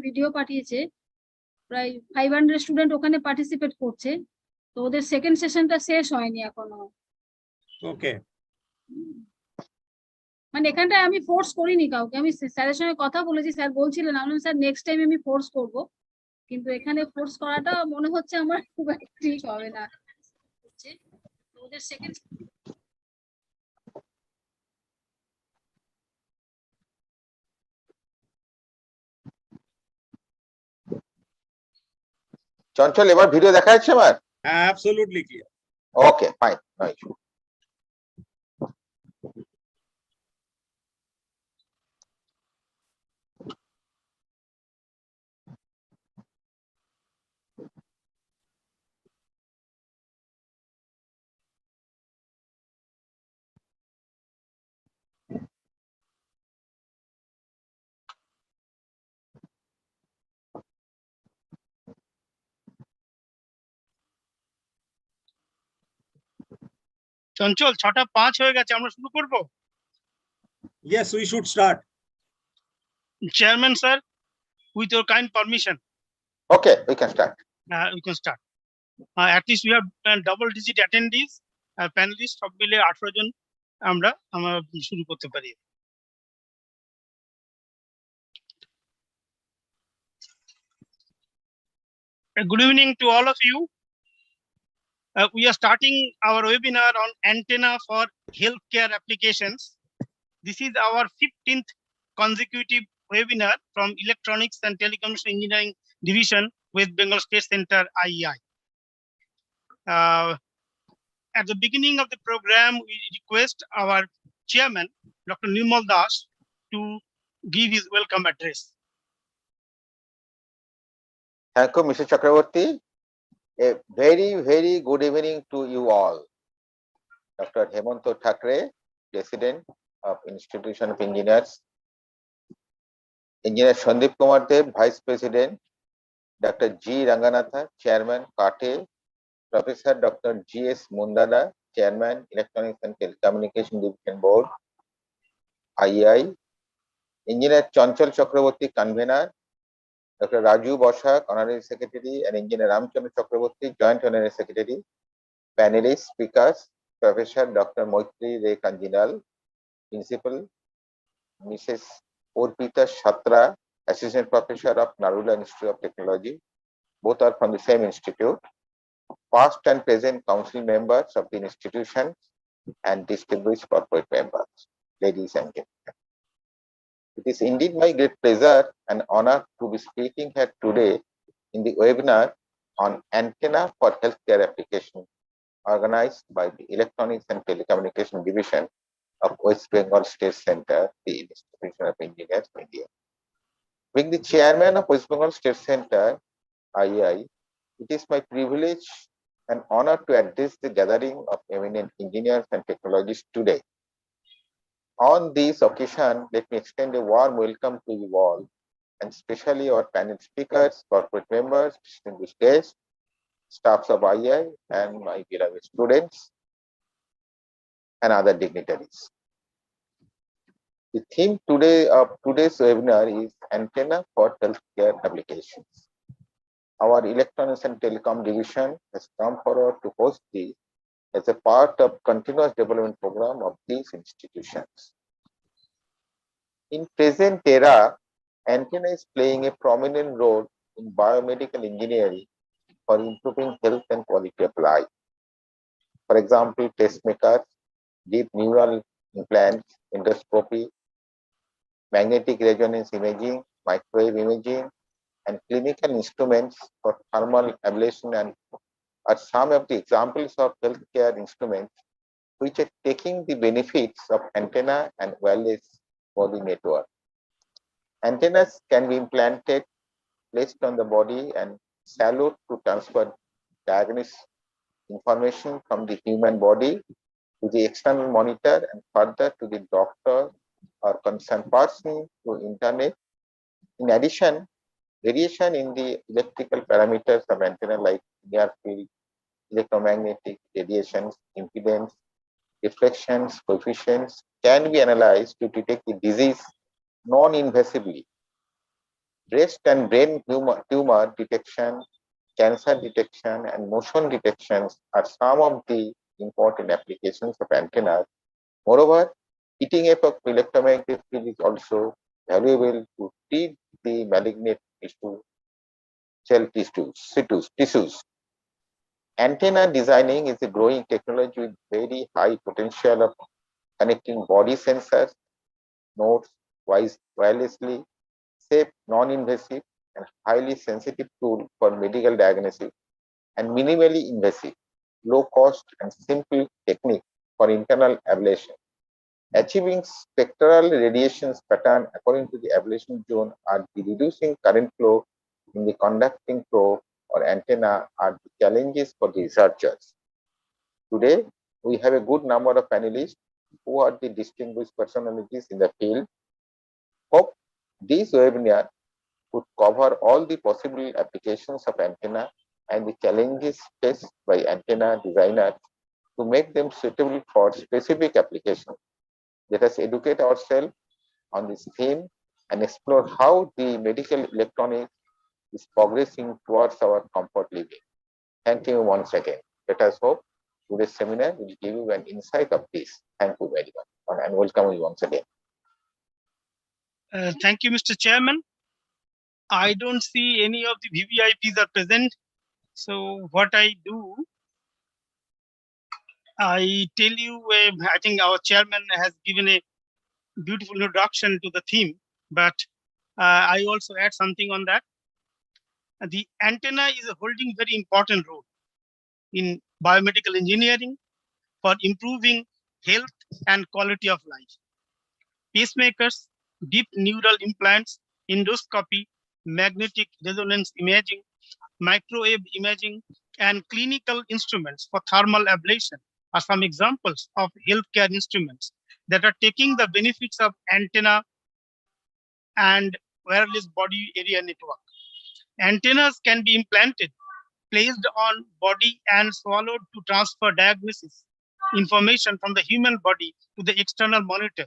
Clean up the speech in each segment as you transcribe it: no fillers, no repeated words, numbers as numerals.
Video পাঠিয়েছে, প্রায় 500 student ওখানে পার্টিসিপেট করছে, তো ওদের সেকেন্ড সেশনটা শেষ হয়নি এখনো। ওকে, মানে এখানটায় আমি ফোর্স করিনি কাউকে, আমি স্যারের সঙ্গে কথা বলেছি, স্যার বলছিলেন, আমি বললাম স্যার নেক্সট টাইম আমি ফোর্স করব, কিন্তু এখানে ফোর্স করাটা মনে হচ্ছে আমার খুব একটা ঠিক হবে না। তো ওদের সেকেন্ড চঞ্চল, এবার ভিডিও দেখা যাচ্ছে আমার? Absolutely clear. Okay, fine, no issue. Chanchal 6:05 হয়ে গেছে, আমরা শুরু করব? Yes, we should start. Chairman sir, with your kind permission, okay, we can start. we can start. At least we have double digit attendees, panelists সব মিলে 18 জন আমরা শুরু করতে পারি। Good evening to all of you. We are starting our webinar on antenna for healthcare applications. This is our 15th consecutive webinar from Electronics and Telecommunication Engineering Division with Bengal Space Center IEI. At the beginning of the program, we request our chairman, Dr. Nirmal Das, to give his welcome address. Thank you, Mr. Chakraborty. A very, very good evening to you all. Dr. Hemanto Thakre, President of Institution of Engineers, Engineer Sandeep Kumar Dev, Vice President, Dr. G. Ranganatha, Chairman, CATE, Professor Dr. G.S. Mundada, Chairman, Electronics and Telecommunication Division Board, IEI, Engineer Chanchal Chakraborty, Convener, Dr. Raju Boshak, Honorary Secretary, and Engineer Ramchandra Chakraborty, Joint Honorary Secretary, panelists, speakers, Professor Dr. Moitri Ray Kanjinal, Principal, Mrs. Urpita Shatra, Assistant Professor of Narula Institute of Technology, both are from the same institute, past and present council members of the institution, and distinguished corporate members, ladies and gentlemen. It is indeed my great pleasure and honor to be speaking here today in the webinar on antenna for healthcare application organized by the Electronics and Telecommunication Division of West Bengal State Center, the Institution of Engineers, India. Being the chairman of West Bengal State Center, IEI, it is my privilege and honor to address the gathering of eminent engineers and technologists today. On this occasion, let me extend a warm welcome to you all, and especially our panel speakers, corporate members, distinguished guests, staffs of IEI, and my beloved students and other dignitaries. The theme today of today's webinar is antenna for healthcare applications. Our Electronics and Telecom Division has come forward to host this as a part of continuous development program of these institutions. In present era, antenna is playing a prominent role in biomedical engineering for improving health and quality of life. For example, pacemakers, deep neural implants, endoscopy, magnetic resonance imaging, microwave imaging, and clinical instruments for thermal ablation and are some of the examples of healthcare instruments which are taking the benefits of antenna and wireless body network. Antennas can be implanted, placed on the body, and salute to transfer diagnostic information from the human body to the external monitor and further to the doctor or concerned person through internet. In addition, variation in the electrical parameters of antenna like near field, electromagnetic radiations, impedance, reflections, coefficients can be analyzed to detect the disease non-invasively. Breast and brain tumor detection, cancer detection, and motion detections are some of the important applications of antennas. Moreover, heating epoch electromagnetic field is also valuable to treat the malignant cell tissues. Antenna designing is a growing technology with very high potential of connecting body sensors, nodes wirelessly, safe, non-invasive, and highly sensitive tool for medical diagnosis, and minimally invasive, low cost, and simple technique for internal ablation. Achieving spectral radiation pattern according to the ablation zone or the reducing current flow in the conducting probe or antenna are the challenges for the researchers. Today, we have a good number of panelists who are the distinguished personalities in the field. Hope this webinar would cover all the possible applications of antenna and the challenges faced by antenna designers to make them suitable for specific applications. Let us educate ourselves on this theme and explore how the medical electronics is progressing towards our comfort living. Thank you once again. Let us hope today's seminar will give you an insight of this. Thank you very much and welcome you once again. Thank you, Mr. Chairman. I don't see any of the VVIPs are present. So what I do, I tell you, I think our chairman has given a beautiful introduction to the theme, but I also add something on that. The antenna is holding very important role in biomedical engineering for improving health and quality of life. Pacemakers, deep neural implants, endoscopy, magnetic resonance imaging, microwave imaging, and clinical instruments for thermal ablation are some examples of healthcare instruments that are taking the benefits of antenna and wireless body area network. Antennas can be implanted, placed on body and swallowed to transfer diagnosis information from the human body to the external monitor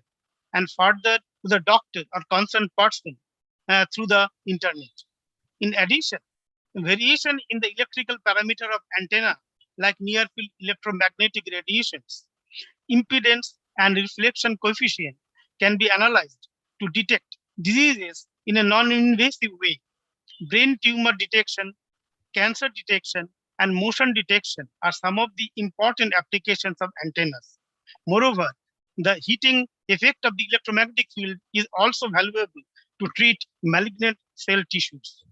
and further to the doctor or concerned person through the internet. In addition, variation in the electrical parameter of antenna like near field electromagnetic radiations, impedance and reflection coefficient can be analyzed to detect diseases in a non-invasive way. Brain tumor detection, cancer detection, and motion detection are some of the important applications of antennas. Moreover, the heating effect of the electromagnetic field is also valuable to treat malignant cell tissues.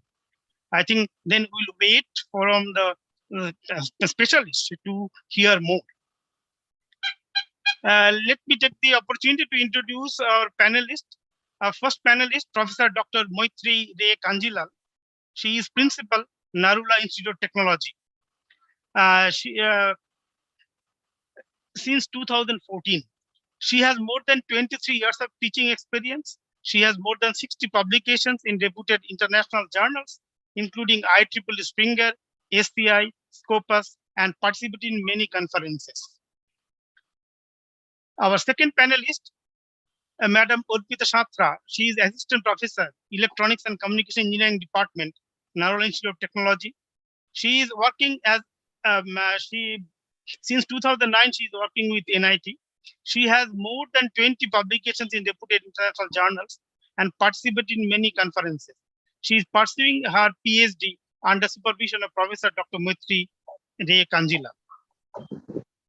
I think then we'll wait for the specialist to hear more. Let me take the opportunity to introduce our panelist. Our first panelist, Professor Dr. Moitri Ray Kanjilal. She is principal, Narula Institute of Technology. Since 2014, she has more than 23 years of teaching experience. She has more than 60 publications in reputed international journals, including IEEE Springer, SCI, Scopus, and participated in many conferences. Our second panelist, Madam Urpita Shatra. She is Assistant Professor, Electronics and Communication Engineering Department, Narula Institute of Technology. She is working as, since 2009, she is working with NIT. She has more than 20 publications in reputed international journals and participated in many conferences. She is pursuing her PhD under supervision of Professor Dr. Moitri Ray Kanjilal.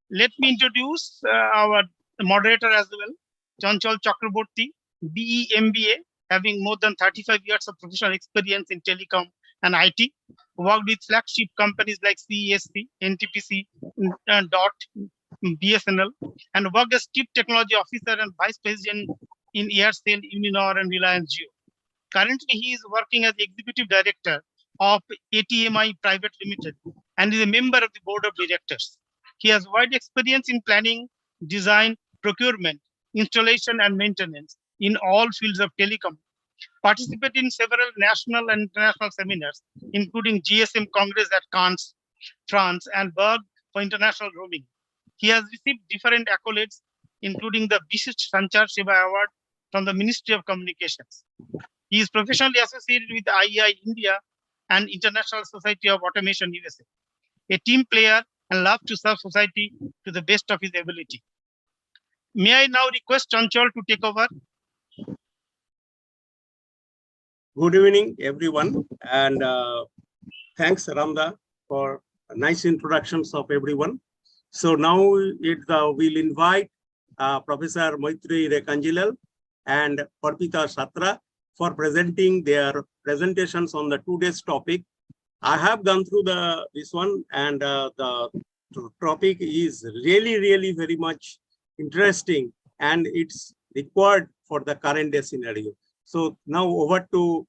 Let me introduce our moderator as well, Chanchal Chakraborty, BE MBA, having more than 35 years of professional experience in telecom and IT, worked with flagship companies like CESC, NTPC, DOT, BSNL, and worked as Chief Technology Officer and Vice President in Aircel, Uninor, and Reliance Jio. Currently, he is working as Executive Director of ATMI Private Limited and is a member of the Board of Directors. He has wide experience in planning, design, procurement, installation, and maintenance in all fields of telecom. Participated in several national and international seminars, including GSM Congress at Cannes, France, and Berg for international roaming. He has received different accolades, including the Vishisht Sanchar Seva Award from the Ministry of Communications. He is professionally associated with IEI India and International Society of Automation USA. A team player and love to serve society to the best of his ability. May I now request Chanchal to take over? Good evening, everyone, and thanks, Ramda, for nice introductions of everyone. So now we'll invite Professor Moitri Rekanjilal and Arpita Satra for presenting their presentations on the today's topic. I have gone through this one, and the topic is really very much interesting, and it's required for the current day scenario. So now over to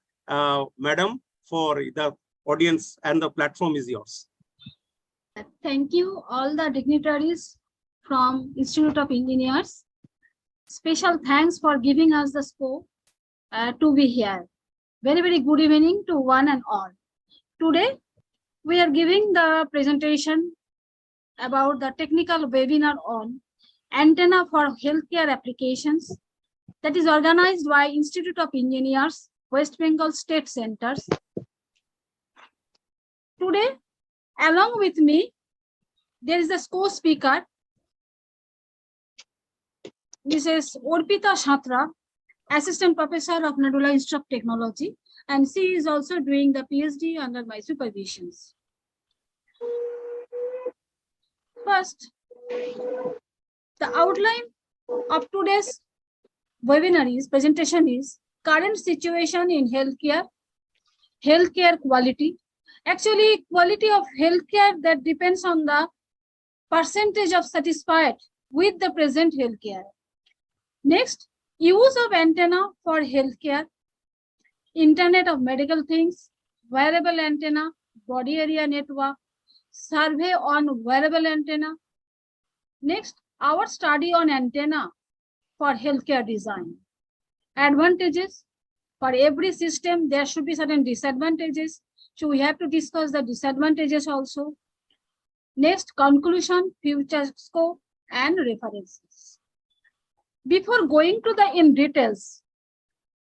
Madam for the audience, and the platform is yours. Thank you, all the dignitaries from Institute of Engineers. Special thanks for giving us the scope to be here. Very good evening to one and all. Today, we are giving the presentation about the technical webinar on antenna for healthcare applications that is organized by Institute of Engineers, West Bengal State Centers. Today, along with me, there is a co-speaker, Mrs. Arpita Satra, Assistant Professor of Nadula Institute of Technology, and she is also doing the PhD under my supervisions. First, the outline of today's presentation is current situation in healthcare quality. Actually, quality of healthcare that depends on the percentage of satisfied with the present healthcare. Next, use of antenna for healthcare, Internet of Medical Things, wearable antenna, body area network, survey on wearable antenna. Next, our study on antenna for healthcare design. Advantages. For every system, there should be certain disadvantages. So we have to discuss the disadvantages also. Next, conclusion, future scope, and references. Before going to the in details,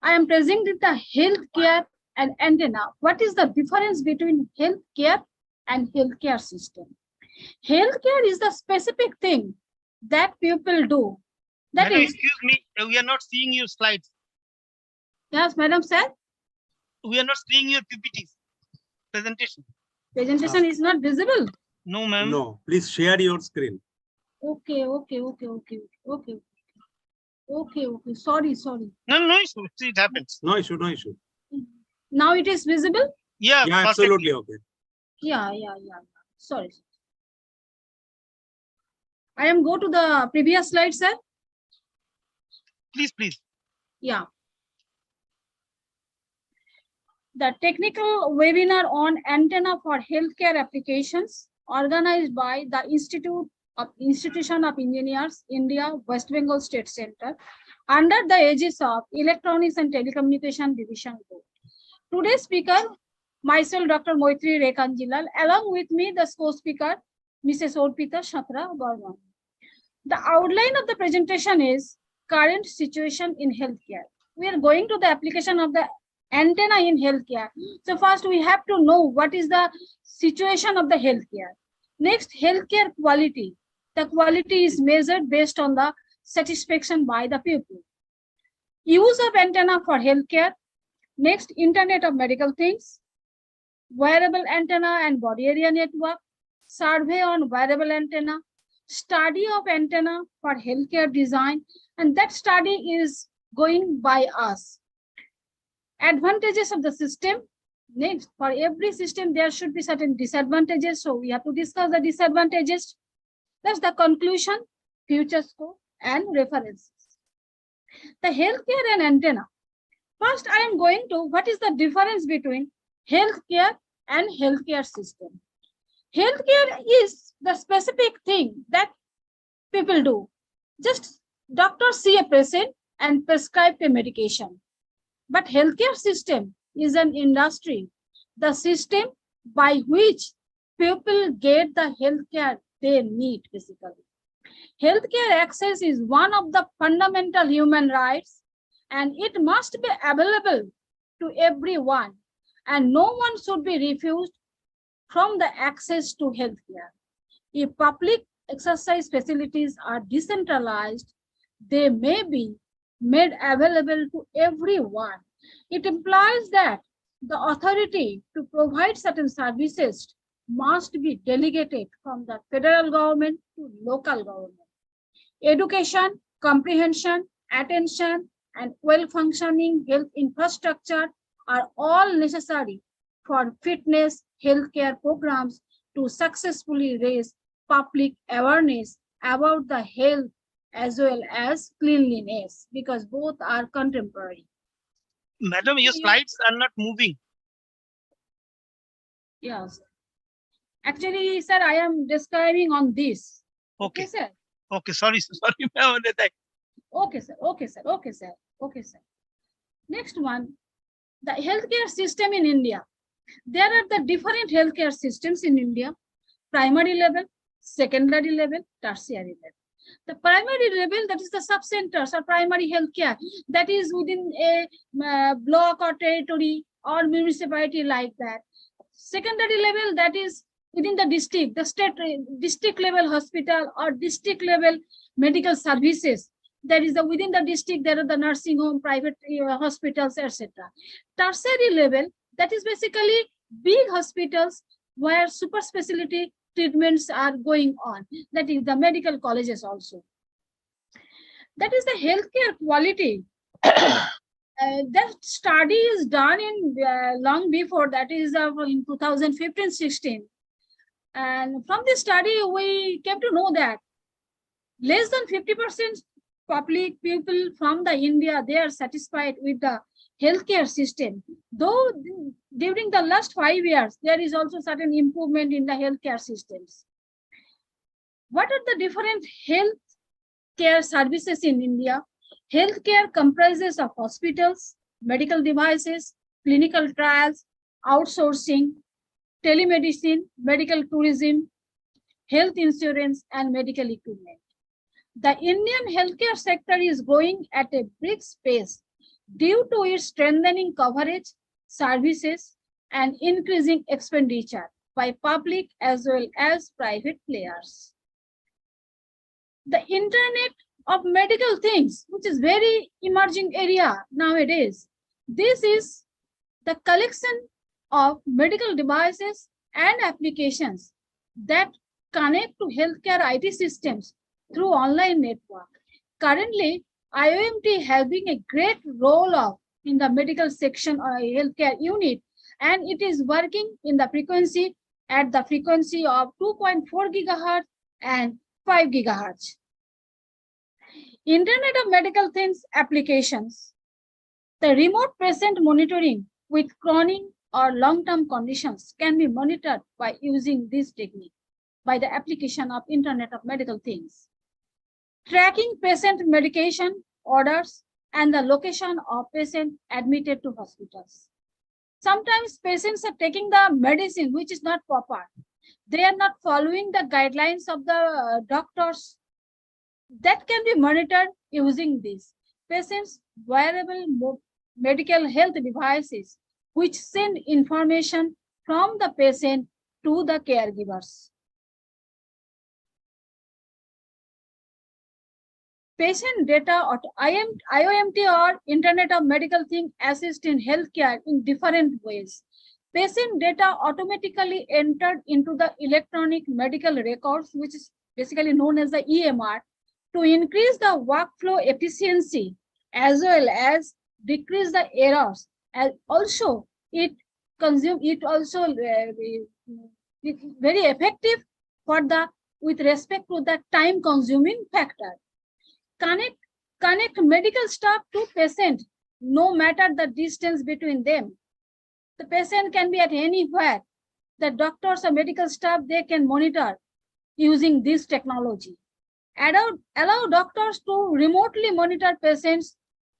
I am presenting the healthcare and antenna. What is the difference between healthcare and healthcare system? Healthcare is the specific thing that people do. That Madam, is, excuse me, we are not seeing your slides. yes, Madam said, We are not seeing your PPTs presentation. presentation is not visible. No, ma'am. No, please share your screen. Okay. Sorry. No issue. It happens. No issue. Now it is visible? Yeah, Yeah, perfectly. absolutely okay. Yeah. Sorry. I am go to the previous slide, sir. Please. Yeah. The technical webinar on antenna for healthcare applications organized by the Institution of Engineers, India, West Bengal State Center under the aegis of Electronics and Telecommunication Division Board. Today's speaker, myself, Dr. Moitri Rekanjilal, along with me, the co-speaker, Mrs. Arpita Satra Burman. The outline of the presentation is current situation in healthcare. We are going to the application of the antenna in healthcare. So first we have to know what is the situation of the healthcare. Next, healthcare quality. The quality is measured based on the satisfaction by the people. Use of antenna for healthcare. Next, Internet of Medical Things, wearable antenna and body area network, survey on wearable antenna, study of antenna for healthcare design, and that study is going by us. Advantages of the system. Next, for every system, there should be certain disadvantages. So we have to discuss the disadvantages. That's the conclusion, future scope, and references. The healthcare and antenna. First, I am going to what is the difference between healthcare and healthcare system. Healthcare is the specific thing that people do. Just doctors see a patient and prescribe a medication. But healthcare system is an industry, the system by which people get the healthcare they need, basically. Healthcare access is one of the fundamental human rights, and it must be available to everyone, and no one should be refused from the access to healthcare. If public exercise facilities are decentralized, they may be made available to everyone. It implies that the authority to provide certain services must be delegated from the federal government to local government. Education, comprehension, attention, and well-functioning health infrastructure are all necessary for fitness healthcare programs to successfully raise public awareness about the health as well as cleanliness, because both are contemporary. Madam, your Yeah. slides are not moving. Yes. Actually, sir, I am describing on this. Okay, sir. okay, sorry, sorry, ma'am. Okay, sir. Okay, sir. Okay, sir. Okay, sir. Next one, the healthcare system in India. There are the different healthcare systems in India: primary level, secondary level, tertiary level. The primary level, that is the sub-centers or primary healthcare, that is within a block or territory or municipality like that. Secondary level, that is within the district, the state district level hospital or district level medical services. That is the within the district, there are the nursing home, private hospitals, etc. Tertiary level, that is basically big hospitals where super specialty treatments are going on. That is the medical colleges also. That is the healthcare quality. That study is done in long before, that is in 2015-16. And from this study, we came to know that less than 50% public people from the India, they are satisfied with the healthcare system. Though during the last 5 years, there is also certain improvement in the healthcare systems. What are the different healthcare services in India? Healthcare comprises of hospitals, medical devices, clinical trials, outsourcing, telemedicine, medical tourism, health insurance, and medical equipment. The Indian healthcare sector is growing at a brisk pace due to its strengthening coverage, services, and increasing expenditure by public as well as private players. The Internet of medical things, which is very emerging area nowadays. This is the collection of medical devices and applications that connect to healthcare IT systems through online network. Currently, IOMT having a great role in the medical section or healthcare unit, and it is working in the frequency at the frequency of 2.4 gigahertz and 5 gigahertz. Internet of medical things applications. The remote patient monitoring with chronic or long-term conditions can be monitored by using this technique by the application of Internet of medical things. Tracking patient medication orders and the location of patient admitted to hospitals. Sometimes patients are taking the medicine which is not proper. They are not following the guidelines of the doctors. That can be monitored using this. Patients' wearable medical health devices which send information from the patient to the caregivers. Patient data or IOMT or Internet of Medical Things assist in healthcare in different ways. Patient data automatically entered into the electronic medical records, which is basically known as the EMR, to increase the workflow efficiency as well as decrease the errors. And also, it also very effective for with respect to the time consuming factor. Connect medical staff to patient, no matter the distance between them. The patient can be at anywhere. The doctors or medical staff, they can monitor using this technology. Allow doctors to remotely monitor patients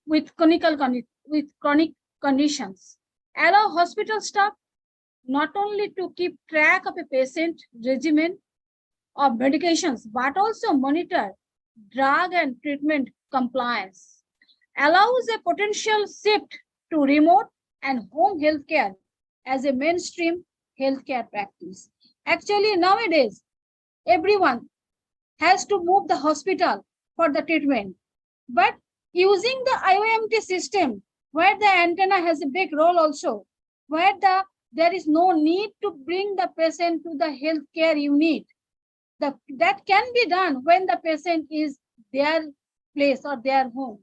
with chronic conditions. Allow hospital staff not only to keep track of a patient regimen of medications, but also monitor drug and treatment compliance. Allows a potential shift to remote and home healthcare as a mainstream healthcare practice. Actually, nowadays, everyone has to move the hospital for the treatment. But using the IOMT system, where the antenna has a big role also, where there is no need to bring the patient to the healthcare unit. That can be done when the patient is their place or their home.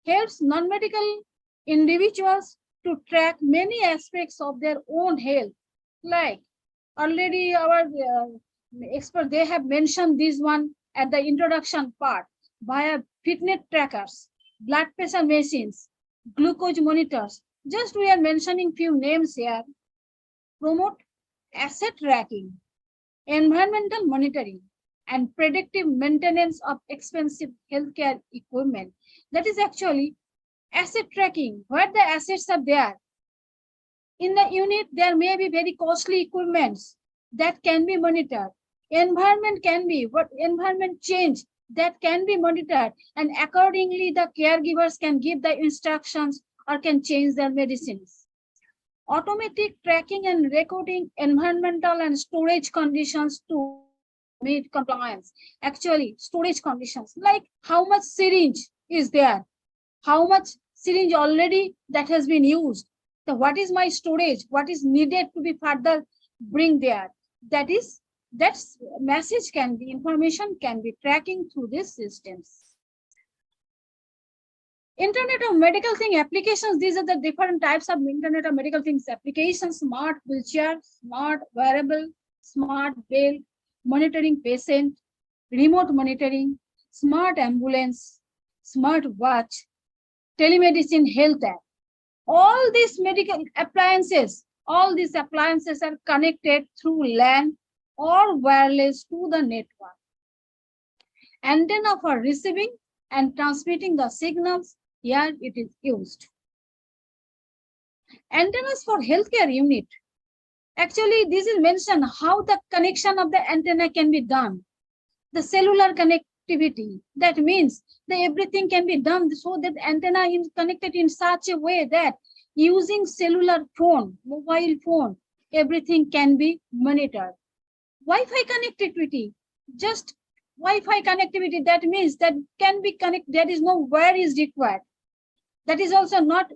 Helps non-medical individuals to track many aspects of their own health. Like already our expert, they have mentioned this one at the introduction part via fitness trackers, blood pressure machines, glucose monitors. Just we are mentioning few names here. Promote asset tracking, environmental monitoring, and predictive maintenance of expensive healthcare equipment. That is actually asset tracking, where the assets are there. In the unit, there may be very costly equipments that can be monitored. Environment can be what environment change that can be monitored, and accordingly the caregivers can give the instructions or can change their medicines. Automatic tracking and recording environmental and storage conditions to meet compliance. Actually, storage conditions like how much syringe is there, how much syringe already that has been used. So what is my storage? What is needed to be further bring there? That message can be, information can be tracking through these systems. Internet of medical thing applications. These are the different types of Internet of medical things applications: smart wheelchair, smart wearable, smart belt, monitoring patient, remote monitoring, smart ambulance, smart watch, telemedicine health app. All these medical appliances, all these appliances are connected through LAN or wireless to the network. Antenna for receiving and transmitting the signals, here it is used. Antennas for healthcare unit. Actually, this is mentioned how the connection of the antenna can be done. The cellular connectivity, that means that everything can be done so that antenna is connected in such a way that using cellular phone, mobile phone, everything can be monitored. Wi-Fi connectivity, just Wi-Fi connectivity, that means that can be connected, there is no wire is required. That is also not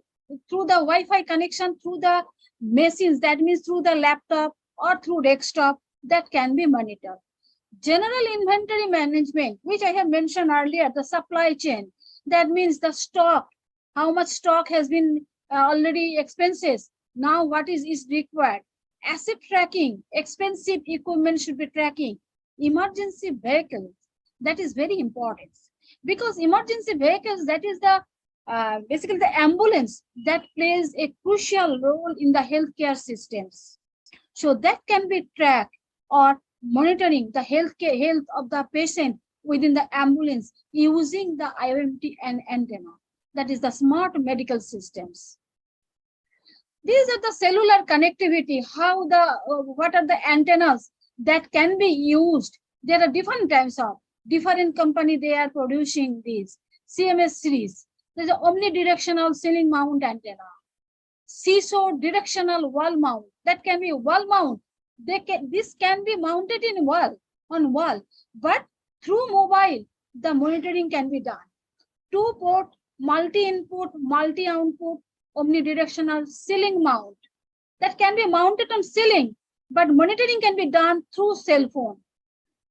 through the Wi-Fi connection, through the machines, that means through the laptop or through desktop, that can be monitored. General inventory management, which I have mentioned earlier, the supply chain, that means the stock, how much stock has been already expenses, now what is required. Asset tracking, expensive equipment should be tracking. Emergency vehicles, that is very important, because emergency vehicles, that is the basically the ambulance that plays a crucial role in the healthcare systems. So that can be tracked or monitoring the health of the patient within the ambulance using the IOMT and antenna. That is the smart medical systems. These are the cellular connectivity, how what are the antennas that can be used. There are different types of different company, they are producing these. CMS series, there's an omnidirectional ceiling mount antenna. CISO directional wall mount, that can be wall mount. This can be mounted in on wall, but through mobile, the monitoring can be done. 2-port, multi-input, multi-output, omnidirectional ceiling mount, that can be mounted on ceiling, but monitoring can be done through cell phone.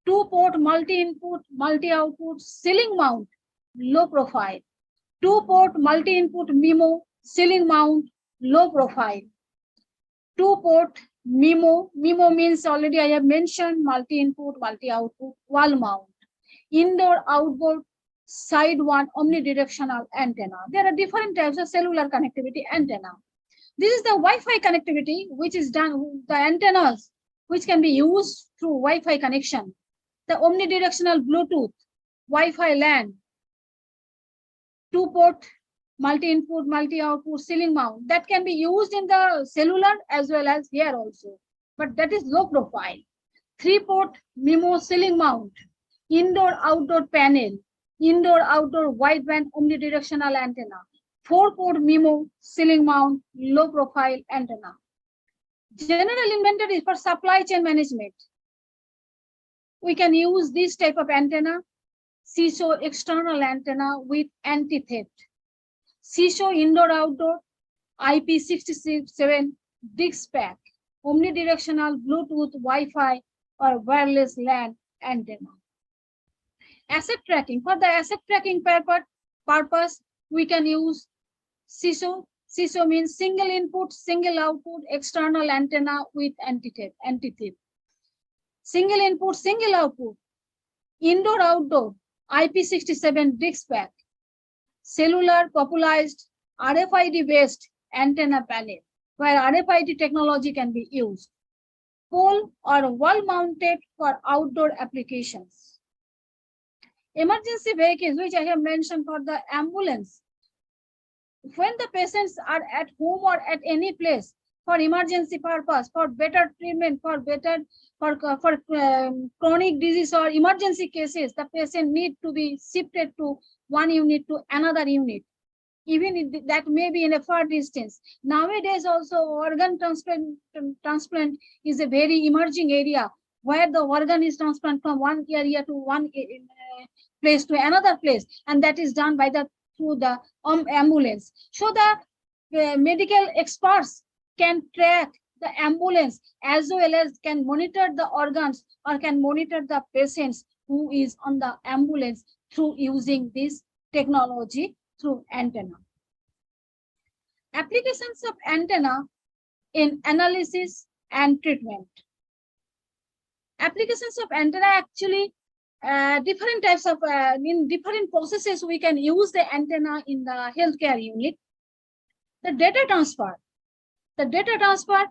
2-port, multi-input, multi-output, ceiling mount, low profile. 2-port, multi-input, MIMO, ceiling mount, low profile. 2-port, MIMO means already I have mentioned, multi-input, multi-output, wall mount. Indoor, outboard, side one, omnidirectional antenna. There are different types of cellular connectivity antenna. This is the Wi-Fi connectivity, which is done, the antennas, which can be used through Wi-Fi connection. The omnidirectional Bluetooth, Wi-Fi LAN, 2-port, multi-input, multi-output, ceiling mount, that can be used in the cellular as well as here also, but that is low profile. 3-port, MIMO ceiling mount, indoor-outdoor panel, indoor-outdoor wideband omnidirectional antenna. 4-port MIMO ceiling mount low profile antenna. General inventory for supply chain management. We can use this type of antenna, CISO external antenna with anti-theft. CISO indoor-outdoor IP67 DICS pack, omnidirectional Bluetooth, Wi-Fi, or wireless LAN antenna. Asset tracking. For the asset tracking purpose, we can use CISO. CISO means single input, single output, external antenna with anti-theft. Single input, single output, indoor-outdoor IP67 DICS pack, cellular popularized RFID-based antenna panel, where RFID technology can be used. Pole or wall-mounted for outdoor applications. Emergency vehicles, which I have mentioned for the ambulance. When the patients are at home or at any place for emergency purpose, for better treatment, for chronic disease or emergency cases, the patient need to be shifted to one unit to another unit, even if that may be in a far distance. Nowadays, also organ transplant is a very emerging area where the organ is transplanted from one area to one place to another place, and that is done by through the ambulance. So the medical experts can track the ambulance as well as can monitor the organs or can monitor the patients who is on the ambulance through using this technology through antenna. Applications of antenna in analysis and treatment. Applications of antenna actually different types of in different processes we can use the antenna in the healthcare unit. The data transfer. The data transfer,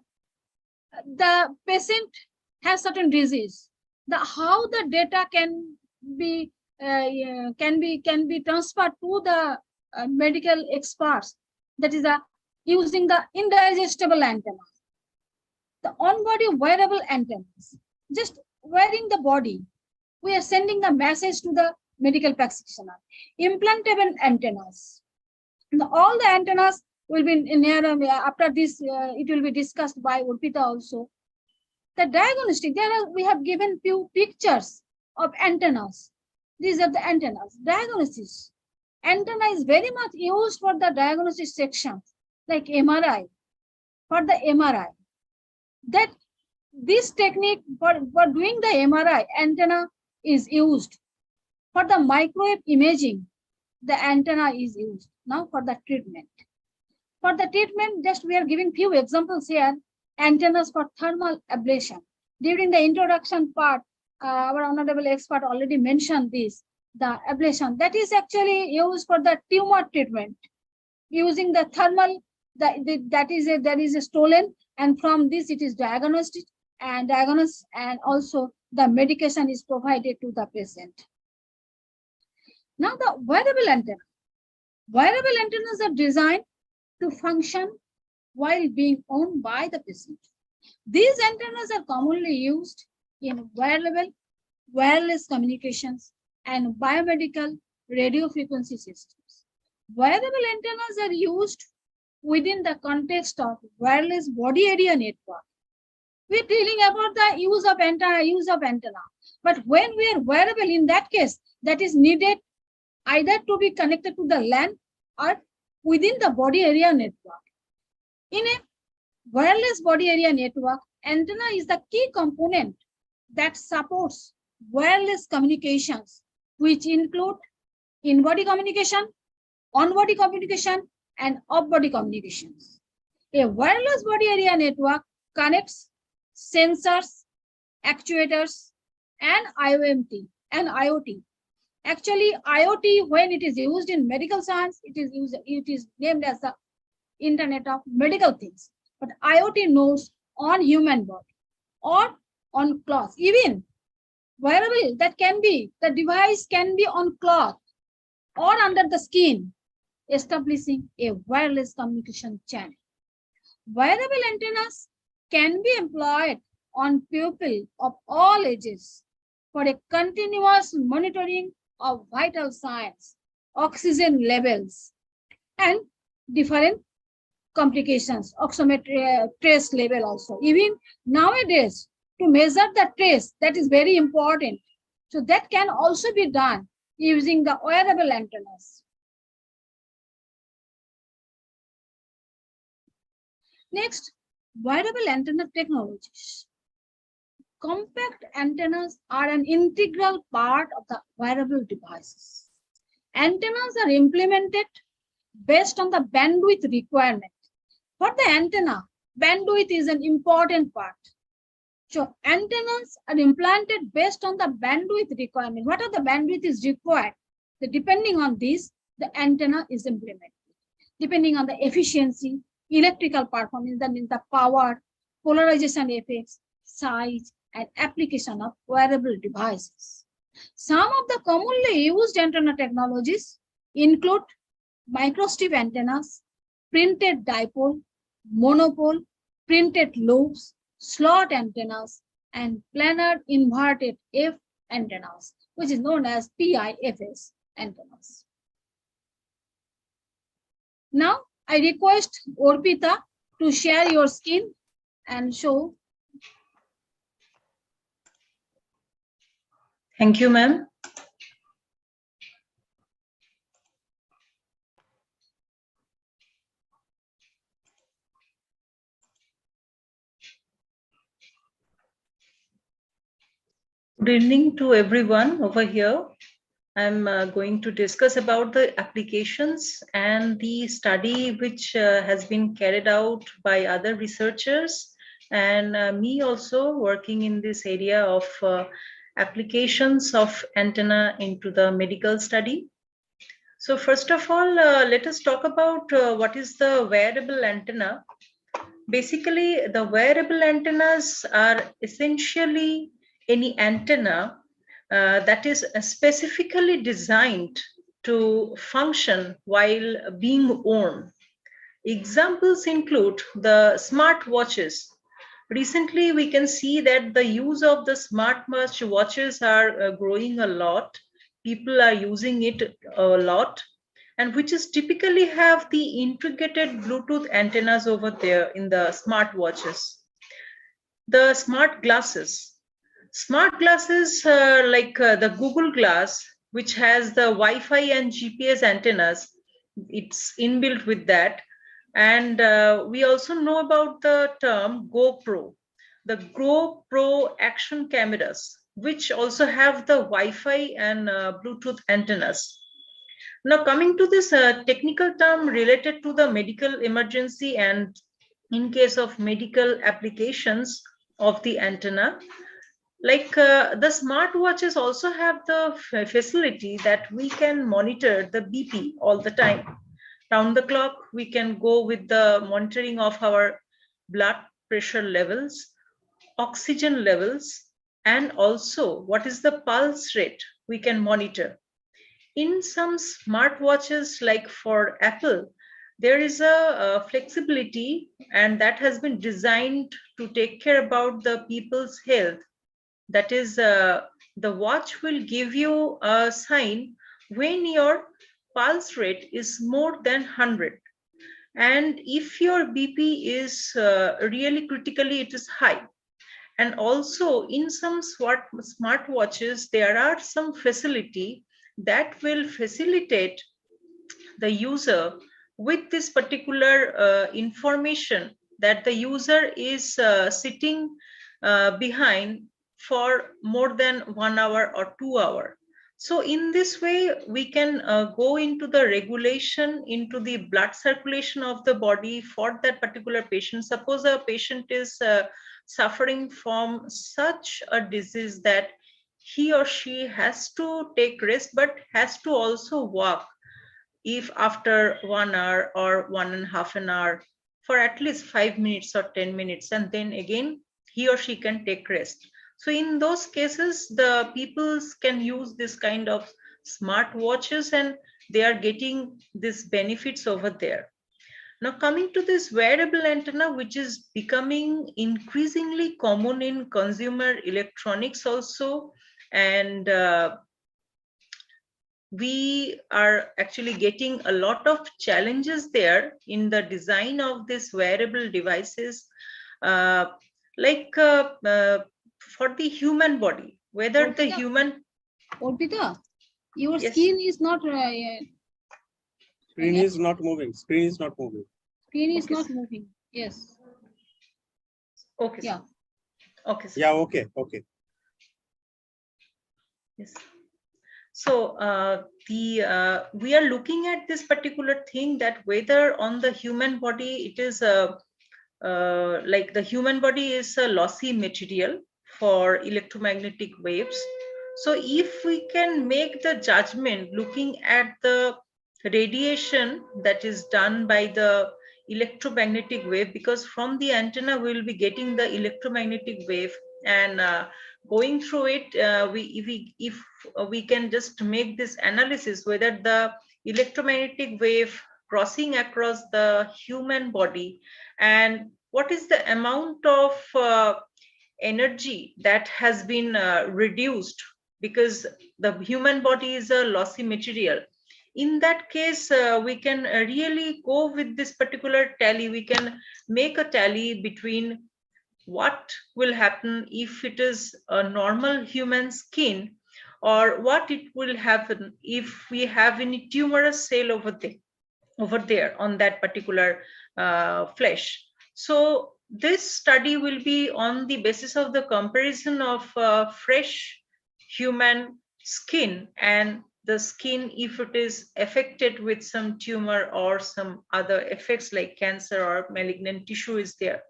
the patient has certain disease. How the data can be transferred to the medical experts. That is using the indigestible antenna. The on-body wearable antennas. Just wearing the body, we are sending the message to the medical practitioner. Implantable antennas. All the antennas will be near after this. It will be discussed by Urpita also. The diagnostic. We have given few pictures of antennas. These are the antennas. Diagnosis. Antenna is very much used for the diagnosis section, like MRI. For the MRI, that this technique for doing the MRI, antenna is used. For the microwave imaging, the antenna is used. Now for the treatment. For the treatment, just we are giving few examples here. Antennas for thermal ablation. During the introduction part, our honorable expert already mentioned this. The ablation that is actually used for the tumor treatment, using the thermal. That is a stolen, and from this it is diagnosed and also the medication is provided to the patient. Now the wearable antenna. Wearable antennas are designed to function while being owned by the patient. These antennas are commonly used in wearable, wireless communications and biomedical radio frequency systems. Wearable antennas are used within the context of wireless body area network. We're dealing about the use of antenna. But when we are wearable, in that case, that is needed either to be connected to the LAN or within the body area network. In a wireless body area network, antenna is the key component that supports wireless communications, which include in-body communication, on-body communication, and off-body communications. A wireless body area network connects sensors, actuators, and IoT. Actually, IoT, when it is used in medical science, it is named as the Internet of Medical Things. But IoT nodes on human body or on cloth. Even wearable, the device can be on cloth or under the skin, establishing a wireless communication channel. Wearable antennas can be employed on people of all ages for a continuous monitoring of vital signs, oxygen levels, and different complications, oximeter trace level also. Even nowadays, to measure the trace, that is very important. So that can also be done using the wearable antennas. Next, wearable antenna technologies. Compact antennas are an integral part of the wearable devices. Antennas are implemented based on the bandwidth requirement. For the antenna, bandwidth is an important part. So antennas are implanted based on the bandwidth requirement. What are the bandwidth is required? Depending on this, the antenna is implemented. Depending on the efficiency, electrical performance, that means the power, polarization effects, size, and application of wearable devices. Some of the commonly used antenna technologies include microstrip antennas, printed dipole, monopole, printed lobes, slot antennas, and planar inverted F antennas, which is known as PIFS antennas. Now, I request Orpita to share your screen and show. Thank you, ma'am. Good evening to everyone over here. I'm going to discuss about the applications and the study which has been carried out by other researchers and me also working in this area of applications of antenna into the medical study. So first of all, let us talk about what is the wearable antenna. Basically, the wearable antennas are essentially any antenna that is specifically designed to function while being worn. Examples include the smart watches. Recently, we can see that the use of the smart watches are growing a lot. People are using it a lot, and which is typically have the integrated Bluetooth antennas over there in the smart watches. The smart glasses. Smart glasses like the Google Glass, which has the Wi-Fi and GPS antennas, it's inbuilt with that. And we also know about the term GoPro, the GoPro action cameras, which also have the Wi-Fi and Bluetooth antennas. Now coming to this technical term related to the medical emergency and in case of medical applications of the antenna, like the smartwatches also have the facility that we can monitor the BP all the time. Round the clock, we can go with the monitoring of our blood pressure levels, oxygen levels, and also what is the pulse rate we can monitor. In some smartwatches, like for Apple, there is a flexibility and that has been designed to take care about the people's health. That is, the watch will give you a sign when your pulse rate is more than 100. And if your BP is really critically, it is high. And also in some smart watches, there are some facility that will facilitate the user with this particular information that the user is sitting behind for more than 1 hour or 2 hours. So in this way, we can go into the regulation into the blood circulation of the body for that particular patient. Suppose a patient is suffering from such a disease that he or she has to take rest, but has to also walk if after 1 hour or 1.5 hours for at least 5 minutes or 10 minutes, and then again, he or she can take rest. So in those cases, the people can use this kind of smart watches and they are getting these benefits over there. Now coming to this wearable antenna, which is becoming increasingly common in consumer electronics also, and we are actually getting a lot of challenges there in the design of these wearable devices, like for the human body, whether the Orpita? human. Orpita, your Yes. skin is not Screen is not moving. Screen is not moving. screen is Okay, not sir. moving. Yes. Okay, Yeah. sir. Okay, sir. Yeah, okay, okay. Yes. So we are looking at this particular thing, that whether on the human body it is like the human body is a lossy material for electromagnetic waves. So if we can make the judgment looking at the radiation that is done by the electromagnetic wave, because from the antenna we will be getting the electromagnetic wave, and going through it, if we can just make this analysis whether the electromagnetic wave crossing across the human body, and what is the amount of energy that has been reduced, because the human body is a lossy material. In that case, we can really go with this particular tally. We can make a tally between what will happen if it is a normal human skin, or what it will happen if we have any tumorous cell over there on that particular flesh. So this study will be on the basis of the comparison of fresh human skin and the skin if it is affected with some tumor or some other effects like cancer or malignant tissue is there.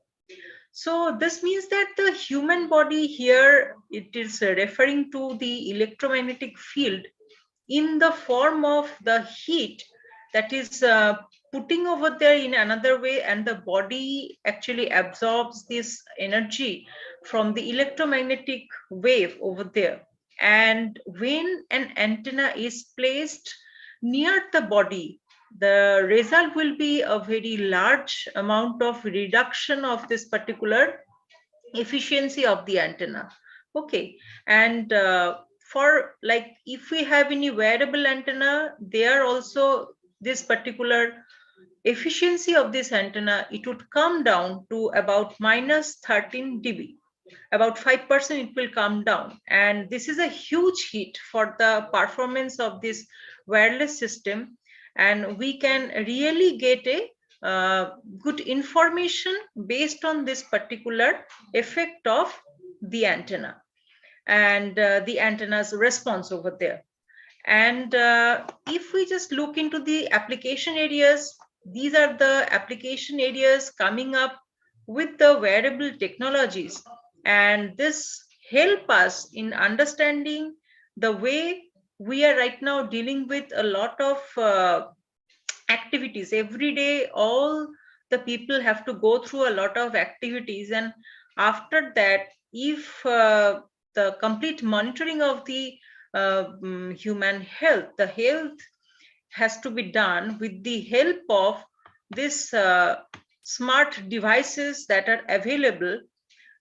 So this means that the human body here, it is referring to the electromagnetic field in the form of the heat that is putting over there in another way, and the body actually absorbs this energy from the electromagnetic wave over there. And when an antenna is placed near the body, the result will be a very large amount of reduction of this particular efficiency of the antenna. Okay, and for like if we have any wearable antenna, they are also this particular efficiency of this antenna, it would come down to about -13 dB. About 5% it will come down, and this is a huge hit for the performance of this wireless system, and we can really get a good information based on this particular effect of the antenna and the antenna's response over there. And if we just look into the application areas, these are the application areas coming up with the wearable technologies, and this help us in understanding the way we are right now dealing with a lot of activities every day. All the people have to go through a lot of activities, and after that, if the complete monitoring of the human health, the health has to be done with the help of this smart devices that are available.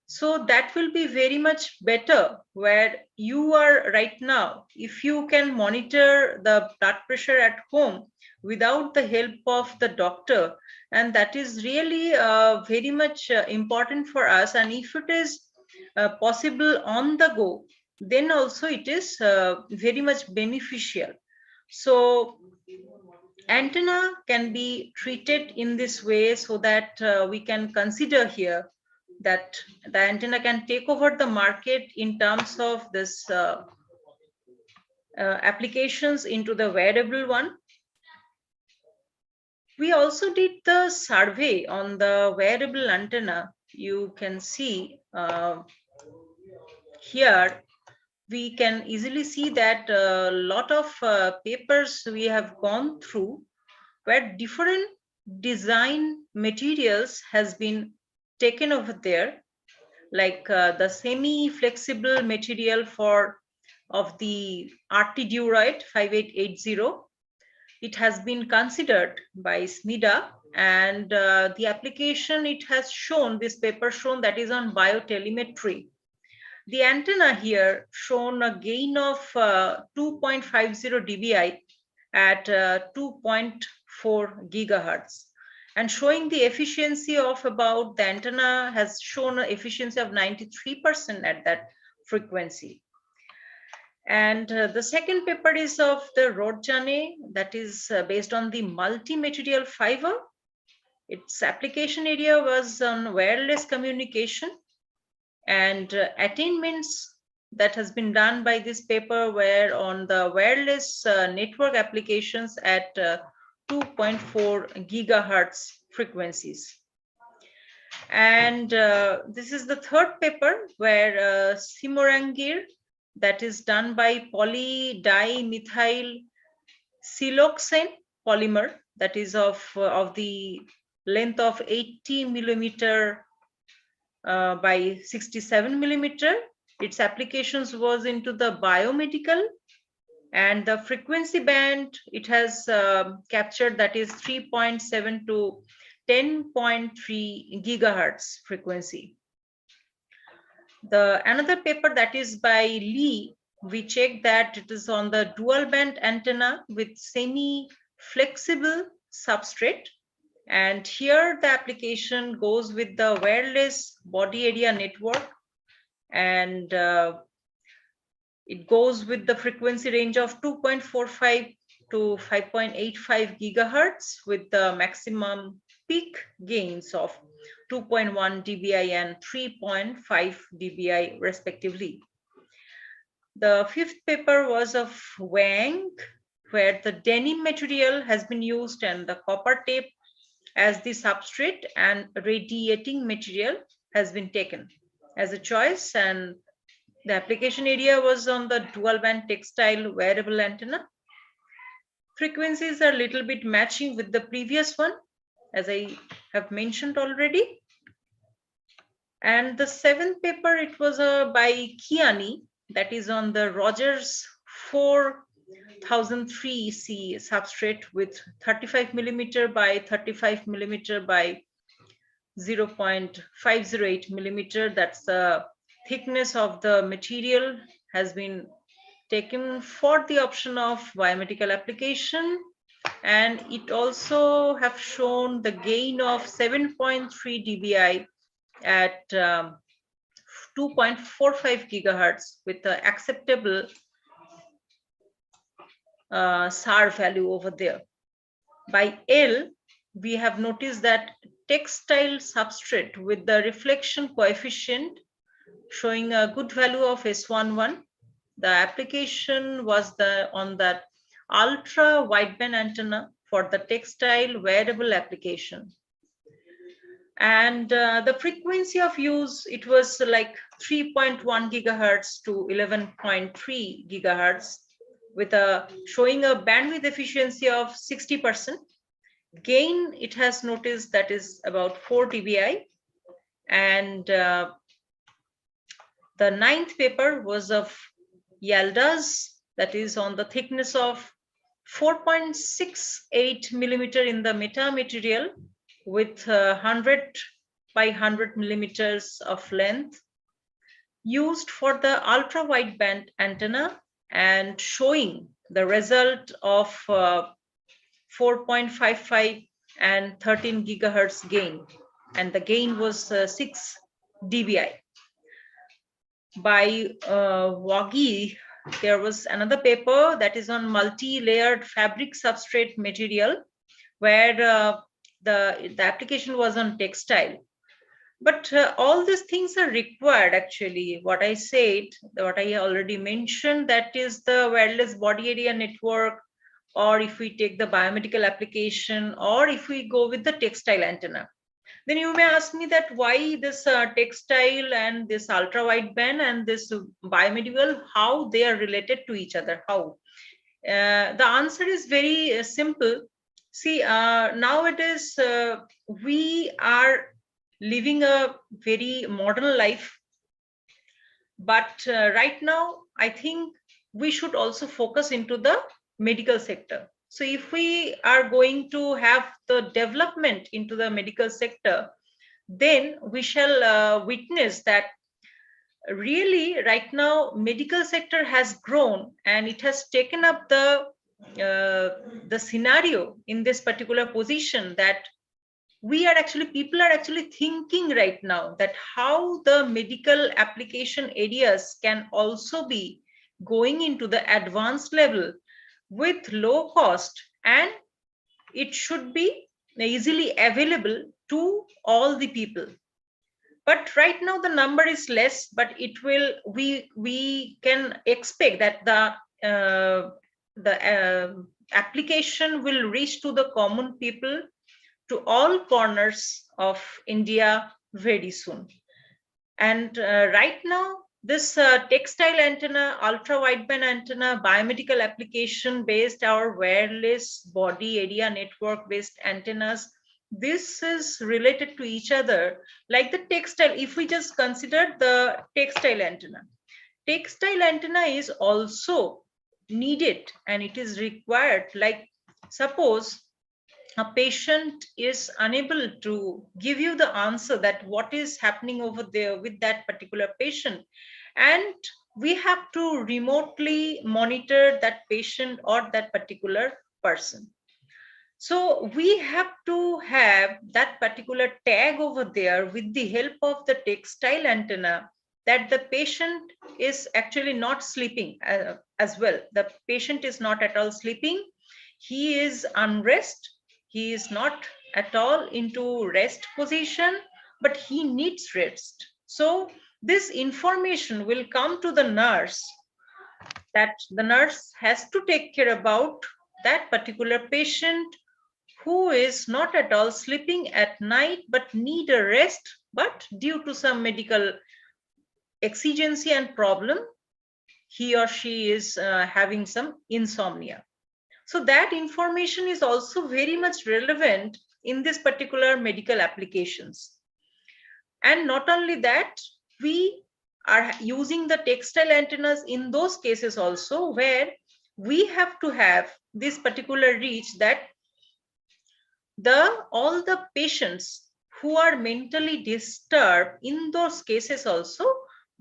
So that will be very much better, where you are right now. If you can monitor the blood pressure at home without the help of the doctor, and that is really very much important for us. And if it is possible on the go, then also it is very much beneficial. So antenna can be treated in this way, so that we can consider here that the antenna can take over the market in terms of this applications into the wearable one. We also did the survey on the wearable antenna. You can see here, we can easily see that a lot of papers we have gone through where different design materials has been taken over there, like the semi-flexible material of the RT Duroid 5880. It has been considered by SMIDA, and the application it has shown, this paper shown, that is on biotelemetry. the antenna here shown a gain of 2.50 dBi at 2.4 gigahertz, and showing the efficiency of about, the antenna has shown an efficiency of 93% at that frequency. And the second paper is of the Rodjane, that is based on the multi-material fiber. Its application area was on wireless communication, and attainments that has been done by this paper were on the wireless network applications at 2.4 gigahertz frequencies. And this is the third paper where Simorangir, that is done by polydimethyl siloxane polymer, that is of the length of 80 millimeter by 67 millimeter. Its applications was into the biomedical, and the frequency band it has captured, that is 3.7 to 10.3 gigahertz frequency. The another paper that is by Lee, we checked that it is on the dual band antenna with semi-flexible substrate. And here the application goes with the wireless body area network, and it goes with the frequency range of 2.45 to 5.85 gigahertz with the maximum peak gains of 2.1 dBi and 3.5 dBi respectively. The fifth paper was of Wang, where the denim material has been used and the copper tape as the substrate, and radiating material has been taken as a choice, and the application area was on the dual band textile wearable antenna. Frequencies are a little bit matching with the previous one, as I have mentioned already. And the seventh paper, it was by Kiani, that is on the Rogers 4003C substrate with 35 millimeter by 35 millimeter by 0.508 millimeter. That's the thickness of the material, has been taken for the option of biomedical application. And it also have shown the gain of 7.3 dBi at 2.45 gigahertz with the acceptable SAR value over there. By L, we have noticed that textile substrate with the reflection coefficient showing a good value of S11. The application was on that ultra wideband antenna for the textile wearable application. And the frequency of use, it was like 3.1 gigahertz to 11.3 gigahertz with showing a bandwidth efficiency of 60%. Gain, it has noticed, that is about 4 dBi. And the ninth paper was of Yalda's, that is on the thickness of 4.68 millimeter in the metamaterial with 100 by 100 millimeters of length, used for the ultra wideband antenna, and showing the result of 4.55 and 13 gigahertz gain, and the gain was 6 dBi. By Wagi, there was another paper that is on multi-layered fabric substrate material, where the application was on textile. But all these things are required actually. What I said, what I already mentioned, that is the wireless body area network, or if we take the biomedical application, or if we go with the textile antenna. Then you may ask me that why this textile and this ultra wideband and this biomedical, how they are related to each other, how? The answer is very simple. See, nowadays we are living a very modern life, but right now I think we should also focus into the medical sector. So if we are going to have the development into the medical sector, then we shall witness that really right now medical sector has grown and it has taken up the scenario in this particular position that people are actually thinking right now that how the medical application areas can also be going into the advanced level with low cost, and it should be easily available to all the people. But right now the number is less, but it will, we can expect that the application will reach to the common people, to all corners of India very soon. And right now, this textile antenna, ultra wideband antenna, biomedical application based, our wireless body area network based antennas, this is related to each other. Like the textile, if we just consider the textile antenna is also needed and it is required. Like suppose a patient is unable to give you the answer that what is happening over there with that particular patient, and we have to remotely monitor that patient or that particular person. So we have to have that particular tag over there with the help of the textile antenna, that the patient is actually not sleeping as well. The patient is not at all sleeping. He is unrest. He is not at all into rest position, but he needs rest. So this information will come to the nurse, that the nurse has to take care about that particular patient who is not at all sleeping at night but need a rest, but due to some medical exigency and problem, he or she is having some insomnia. So that information is also very much relevant in this particular medical applications. And not only that, we are using the textile antennas in those cases also where we have to have this particular reach, that all the patients who are mentally disturbed, in those cases also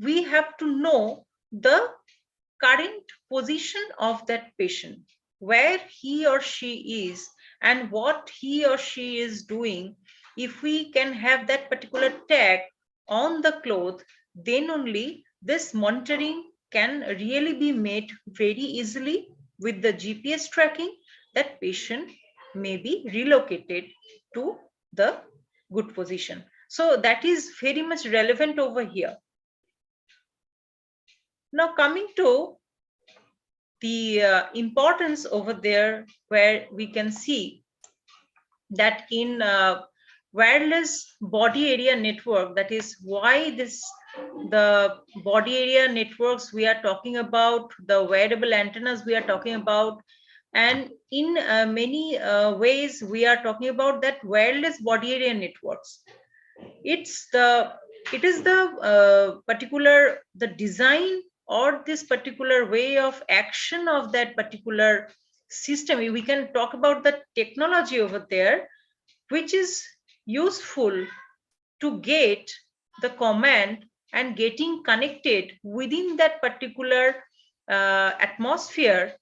we have to know the current position of that patient, where he or she is and what he or she is doing. If we can have that particular tag on the cloth, then only this monitoring can really be made very easily. With the GPS tracking, that patient may be relocated to the good position. So that is very much relevant over here. Now coming to the importance over there, where we can see that in wireless body area network, that is why the body area networks we are talking about, the wearable antennas we are talking about, and in many ways we are talking about that wireless body area networks. It is the particular the design or this particular way of action of that particular system. We can talk about the technology over there, which is useful to get the command and getting connected within that particular atmosphere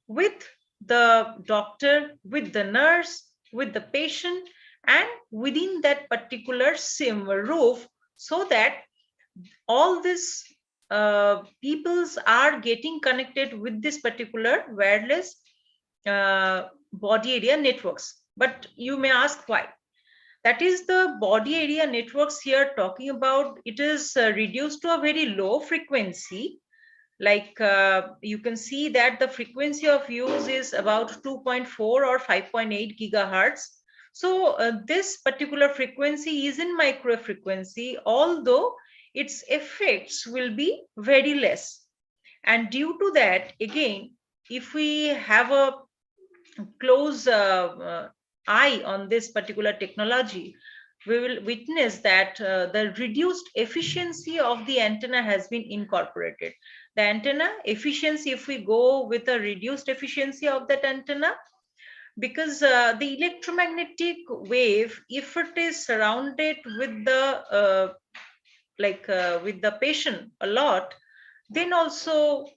with the doctor, with the nurse, with the patient, and within that particular same roof, so that all these peoples are getting connected with this particular wireless body area networks. But you may ask why. That is the body area networks here talking about. It is reduced to a very low frequency. Like you can see that the frequency of use is about 2.4 or 5.8 gigahertz. So this particular frequency is in microwave frequency, although its effects will be very less. And due to that, again, if we have a close eye on this particular technology, we will witness that the reduced efficiency of the antenna has been incorporated. The antenna efficiency, if we go with a reduced efficiency of that antenna, because the electromagnetic wave, if it is surrounded with the with the patient a lot, then also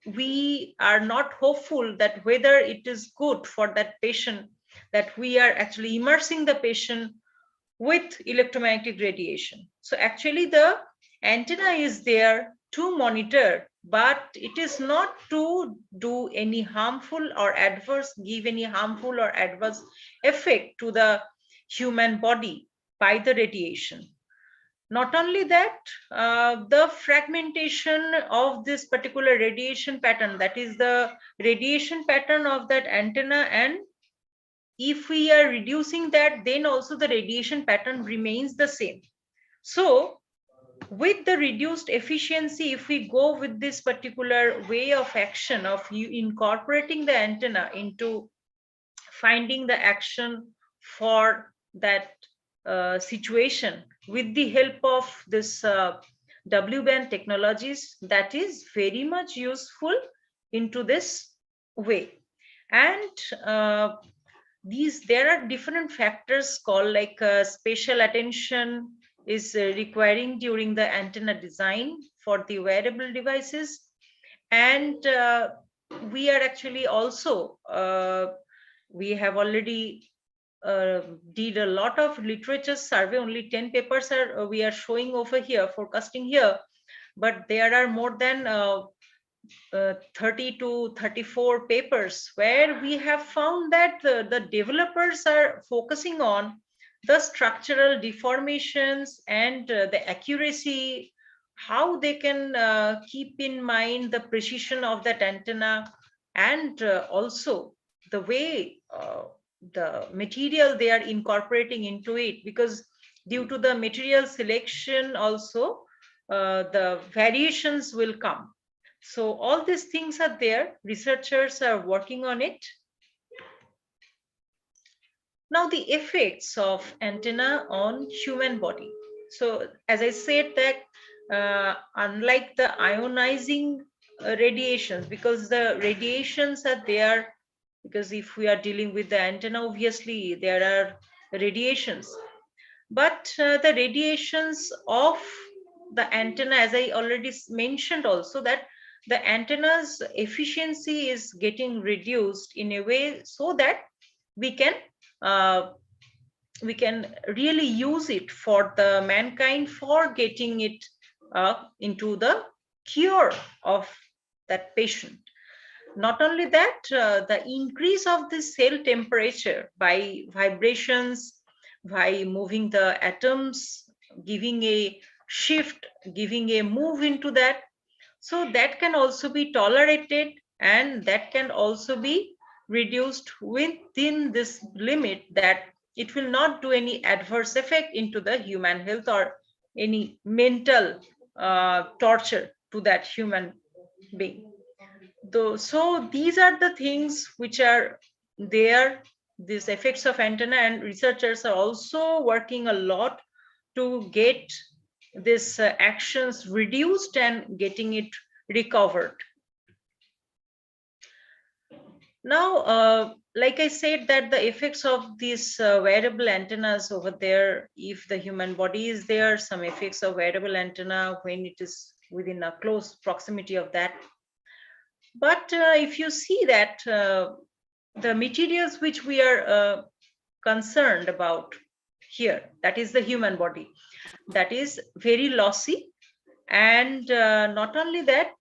we are not hopeful that whether it is good for that patient that we are actually immersing the patient with electromagnetic radiation. So actually the antenna is there to monitor, but it is not to do any harmful or adverse, give any harmful or adverse effect to the human body by the radiation. Not only that, the fragmentation of this particular radiation pattern, that is the radiation pattern of that antenna, and if we are reducing that, then also the radiation pattern remains the same. So with the reduced efficiency, if we go with this particular way of action of you incorporating the antenna into finding the action for that situation with the help of this W-band technologies, that is very much useful into this way. And there are different factors called like spatial attention is requiring during the antenna design for the wearable devices. And we are actually also we have already did a lot of literature survey. Only 10 papers are we are showing over here, forecasting here, but there are more than 30 to 34 papers where we have found that the developers are focusing on the structural deformations and the accuracy, how they can keep in mind the precision of that antenna, and also the way the material they are incorporating into it, because due to the material selection also the variations will come. So all these things are there, researchers are working on it. Now the effects of antenna on human body. So as I said that unlike the ionizing radiations, because the radiations are there, because if we are dealing with the antenna, obviously there are radiations, but the radiations of the antenna, as I already mentioned also, that the antenna's efficiency is getting reduced in a way so that we can really use it for the mankind for getting it into the cure of that patient. Not only that, the increase of the cell temperature by vibrations, by moving the atoms, giving a shift, giving a move into that, so that can also be tolerated, and that can also be reduced within this limit, that it will not do any adverse effect into the human health or any mental torture to that human being. So these are the things which are there, these effects of antenna, and researchers are also working a lot to get this actions reduced and getting it recovered. Now, like I said, that the effects of these wearable antennas over there, if the human body is there, some effects of wearable antenna when it is within a close proximity of that. But if you see that the materials which we are concerned about here, that is the human body, that is very lossy. And not only that,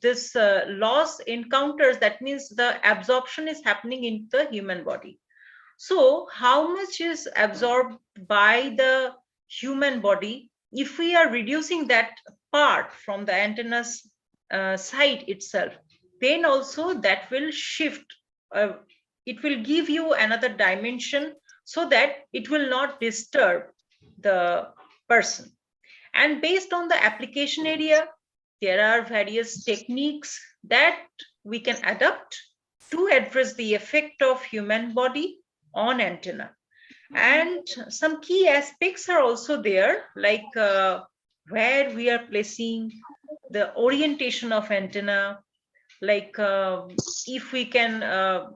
this loss encounters, that means the absorption is happening in the human body. So how much is absorbed by the human body? If we are reducing that part from the antenna's side itself, then also that will shift. It will give you another dimension so that it will not disturb the person. And based on the application area, there are various techniques that we can adopt to address the effect of human body on antenna. And some key aspects are also there, like where we are placing the orientation of antenna, like if we can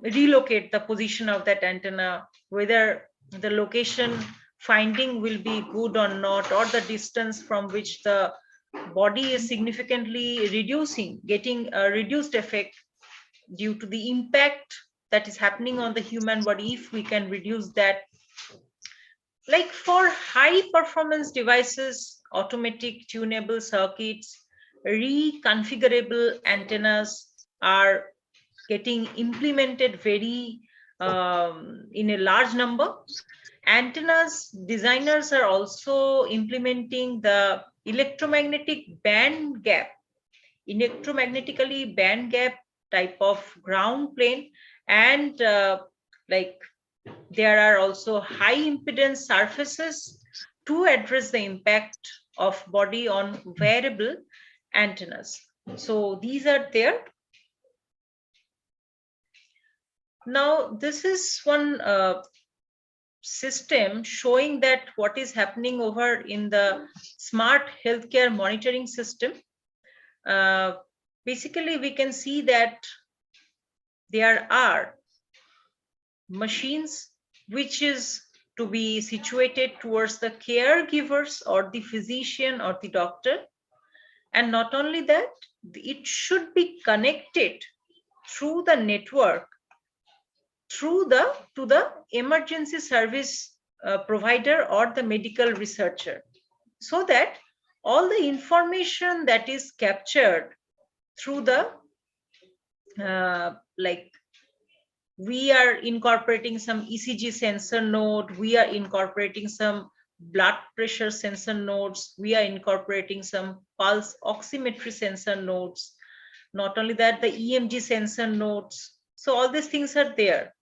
relocate the position of that antenna, whether the location finding will be good or not, or the distance from which the body is significantly reducing, getting a reduced effect due to the impact that is happening on the human body, if we can reduce that. Like for high performance devices, automatic tunable circuits, reconfigurable antennas are getting implemented very in a large number. Antennas designers are also implementing the electromagnetically band gap type of ground plane, and like there are also high impedance surfaces to address the impact of body on wearable antennas. So these are there. Now this is one system showing that what is happening over in the smart healthcare monitoring system. Basically, we can see that there are machines which is to be situated towards the caregivers or the physician or the doctor. And not only that, it should be connected through the network to the emergency service provider or the medical researcher, so that all the information that is captured through the like we are incorporating some ECG sensor node, we are incorporating some blood pressure sensor nodes, we are incorporating some pulse oximetry sensor nodes, not only that, the EMG sensor nodes. So all these things are there.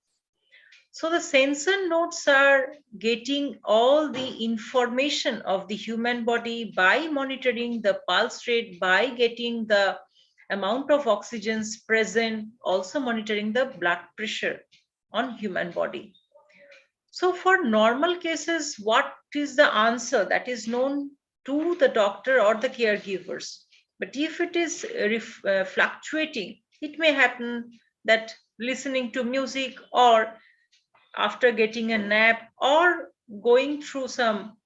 So the sensor nodes are getting all the information of the human body by monitoring the pulse rate, by getting the amount of oxygen present, also monitoring the blood pressure on human body. So for normal cases, what is the answer that is known to the doctor or the caregivers? But if it is fluctuating, it may happen that listening to music or after getting a nap or going through some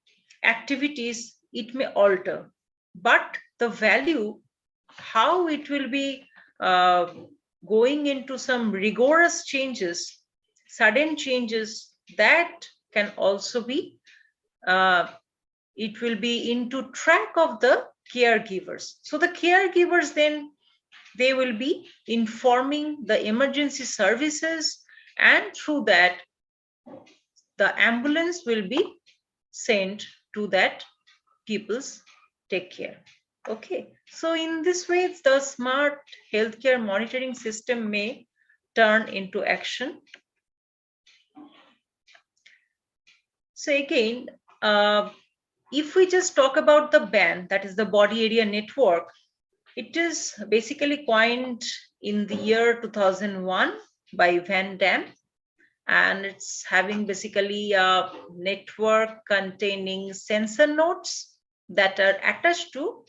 activities, it may alter. But the value, how it will be going into some rigorous changes, sudden changes, that can also be, it will be into track of the caregivers. So the caregivers then, they will be informing the emergency services, and through that, the ambulance will be sent to that people's take care. Okay, so in this way, the smart healthcare monitoring system may turn into action. So again, if we just talk about the BAN, that is the body area network, it is basically coined in the year 2001 by Van Damme, and it's having basically a network containing sensor nodes that are attached to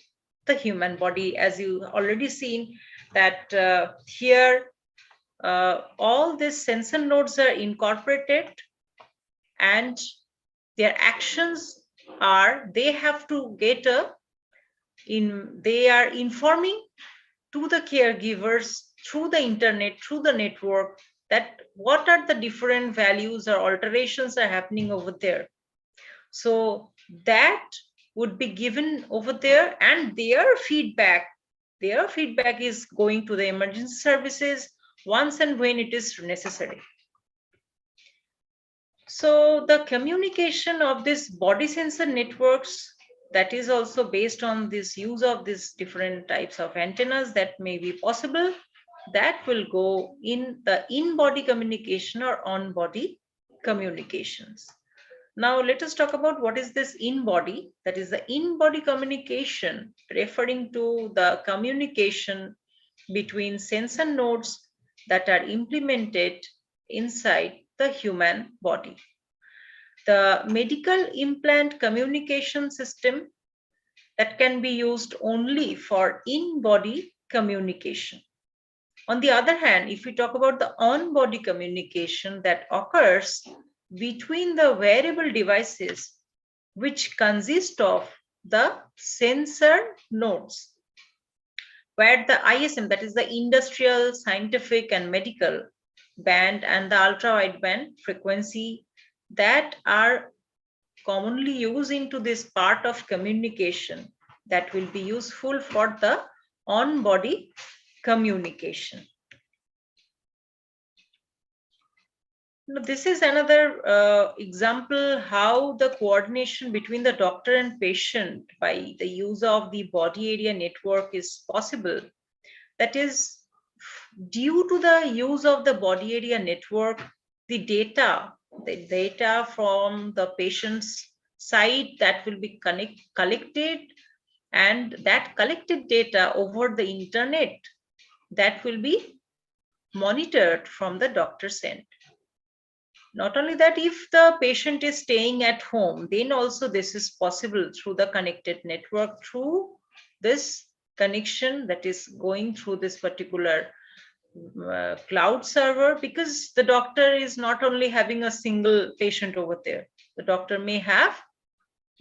the human body. As you already seen that here all these sensor nodes are incorporated, and their actions are, they have to get they are informing to the caregivers through the internet, through the network, that what are the different values or alterations are happening over there. So that would be given over there, and their feedback is going to the emergency services once and when it is necessary. So the communication of this body sensor networks, that is also based on this use of these different types of antennas that may be possible, that will go in the in-body communication or on-body communications. Now let us talk about what is this in-body. That is the in-body communication, referring to the communication between sensor nodes that are implemented inside the human body. The medical implant communication system that can be used only for in-body communication. On the other hand, if we talk about the on-body communication that occurs between the wearable devices which consist of the sensor nodes, where the ISM, that is the industrial, scientific, and medical band, and the ultra-wideband frequency that are commonly used into this part of communication that will be useful for the on-body communication. Now, this is another example how the coordination between the doctor and patient by the use of the body area network is possible. That is, due to the use of the body area network, the data from the patient's side that will be collected, and that collected data over the internet that will be monitored from the doctor's end. Not only that, if the patient is staying at home, then also this is possible through the connected network, through this connection that is going through this particular cloud server, because the doctor is not only having a single patient over there. The doctor may have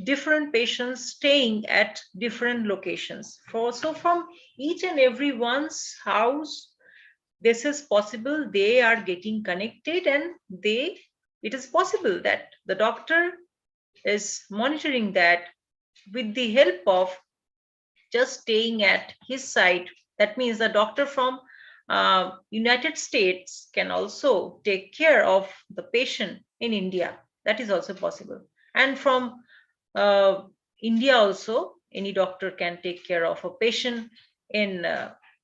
different patients staying at different locations. So from each and every one's house, this is possible. They are getting connected, and it is possible that the doctor is monitoring that with the help of just staying at his site. That means the doctor from United States can also take care of the patient in India. That is also possible. And from India also, any doctor can take care of a patient in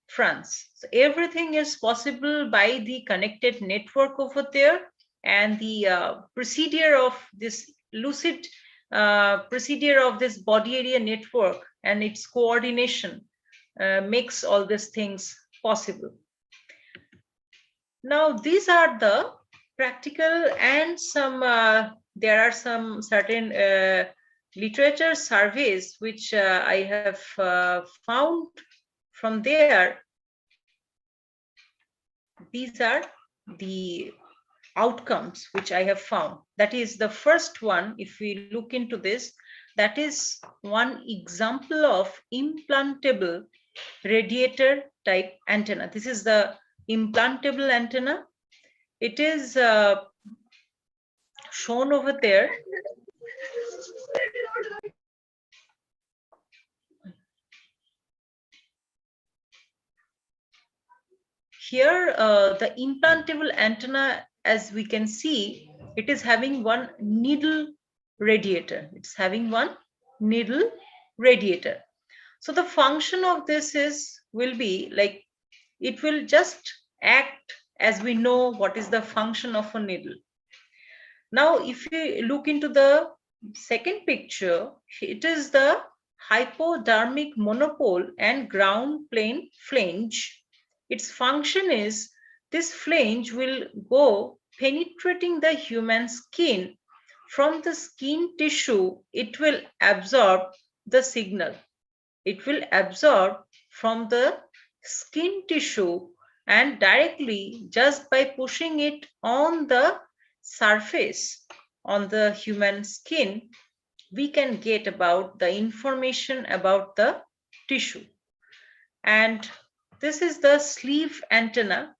France. So everything is possible by the connected network over there, and the procedure of this lucid procedure of this body area network and its coordination makes all these things possible. Now, these are the practical, and some there are some certain literature surveys which I have found from there. These are the outcomes which I have found. That is the first one. If we look into this, that is one example of implantable radiator type antenna. This is the implantable antenna. It is shown over there. Here, the implantable antenna, as we can see, it is having one needle radiator. It's having one needle radiator. So the function of this will be like, it will just act as we know what is the function of a needle. Now, if you look into the second picture, it is the hypodermic monopole and ground plane flange. Its function is, this flange will go penetrating the human skin. From the skin tissue, it will absorb the signal. It will absorb from the skin tissue, and directly, just by pushing it on the surface, on the human skin, we can get about the information about the tissue. And this is the sleeve antenna.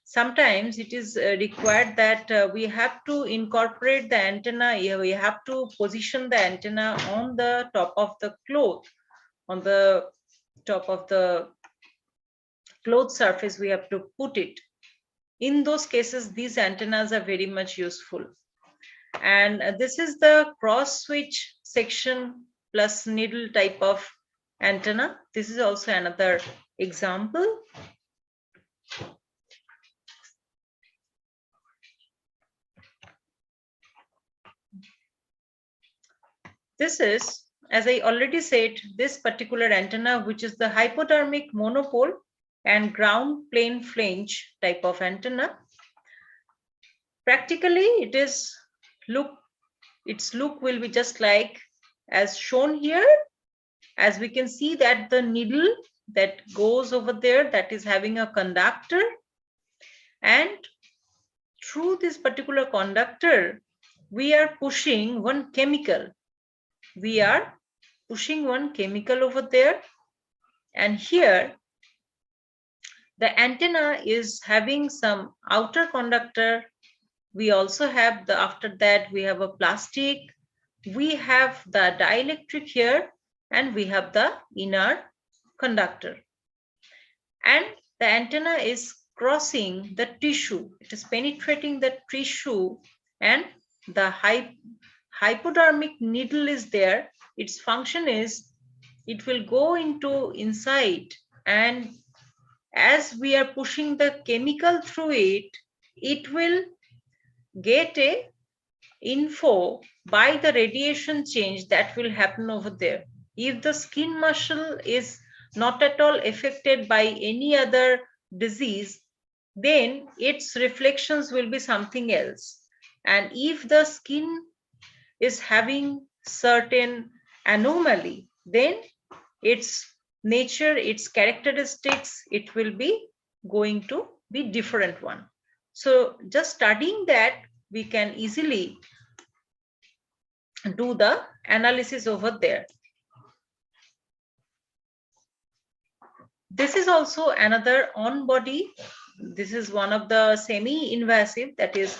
Sometimes it is required that we have to incorporate the antenna. We have to position the antenna on the top of the cloth, on the top of the cloth surface. We have to put it. In those cases, these antennas are very much useful. And this is the cross switch section plus needle type of antenna. This is also another example. This is, as I already said, this particular antenna, which is the hypodermic monopole and ground plane flange type of antenna. Practically, its look will be just like as shown here. As we can see that the needle that goes over there, that is having a conductor, and through this particular conductor, we are pushing one chemical. we are pushing one chemical over there, and here the antenna is having some outer conductor. We also have the, after that we have a plastic, we have the dielectric here, and we have the inner conductor. And the antenna is crossing the tissue. It is penetrating the tissue, and the hypodermic needle is there. Its function is it will go into inside, and as we are pushing the chemical through it, it will get a info by the radiation change that will happen over there. If the skin muscle is not at all affected by any other disease, then its reflections will be something else. And if the skin is having certain anomaly, then its nature, its characteristics, it will be going to be different one. So just studying that, we can easily do the analysis over there. This is also another on body. This is one of the semi-invasive, that is,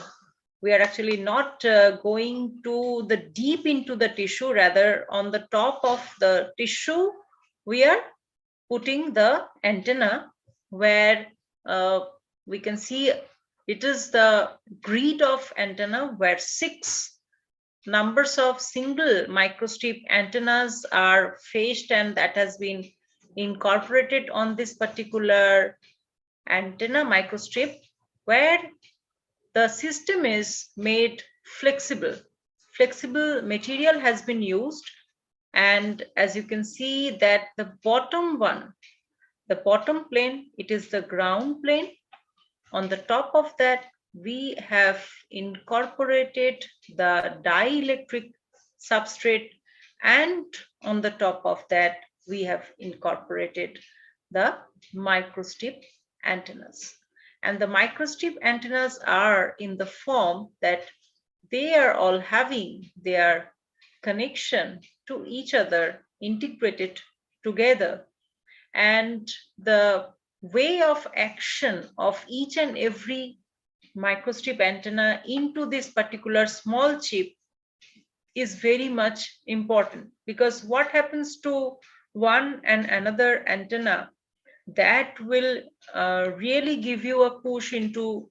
we are actually not going to the deep into the tissue, rather on the top of the tissue, we are putting the antenna where we can see it is the grid of antenna where 6 numbers of single microstrip antennas are fetched, and that has been incorporated on this particular antenna microstrip, where the system is made flexible. Flexible material has been used, and as you can see that the bottom one, the bottom plane, it is the ground plane. On the top of that, we have incorporated the dielectric substrate, and on the top of that, we have incorporated the microstrip antennas. And the microstrip antennas are in the form that they are all having their connection to each other integrated together. And the way of action of each and every microstrip antenna into this particular small chip is very much important, because what happens to one and another antenna, that will really give you a push into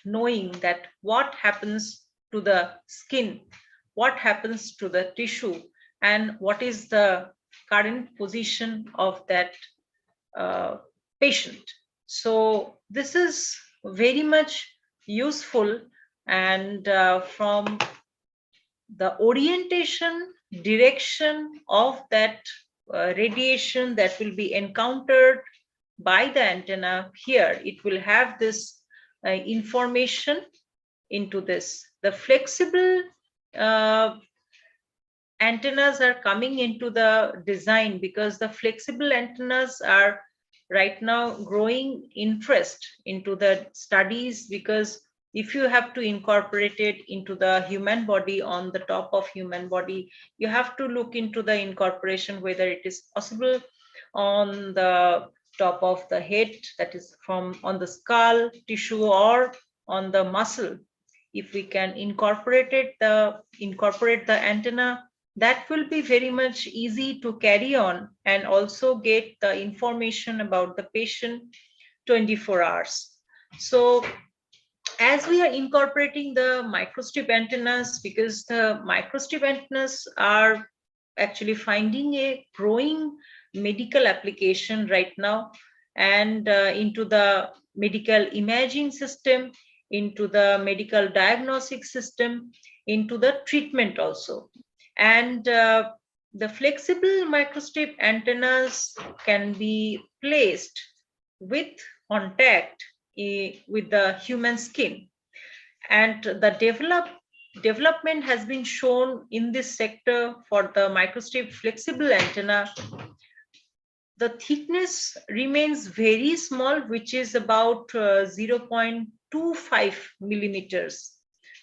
knowing that what happens to the skin, what happens to the tissue, and what is the current position of that patient. So this is very much useful, and from the orientation, direction of that radiation that will be encountered by the antenna, here it will have this information into this. The flexible antennas are coming into the design, because the flexible antennas are right now growing interest into the studies, because if you have to incorporate it into the human body, on the top of human body, you have to look into the incorporation, whether it is possible on the top of the head, that is from on the skull tissue, or on the muscle. If we can incorporate the antenna, that will be very much easy to carry on, and also get the information about the patient 24 hours. So as we are incorporating the microstrip antennas, because the microstrip antennas are actually finding a growing medical application right now, and into the medical imaging system, into the medical diagnostic system, into the treatment also. And the flexible microstrip antennas can be placed with contact with the human skin. And the development has been shown in this sector for the microstrip flexible antenna. The thickness remains very small, which is about 0.25 millimeters,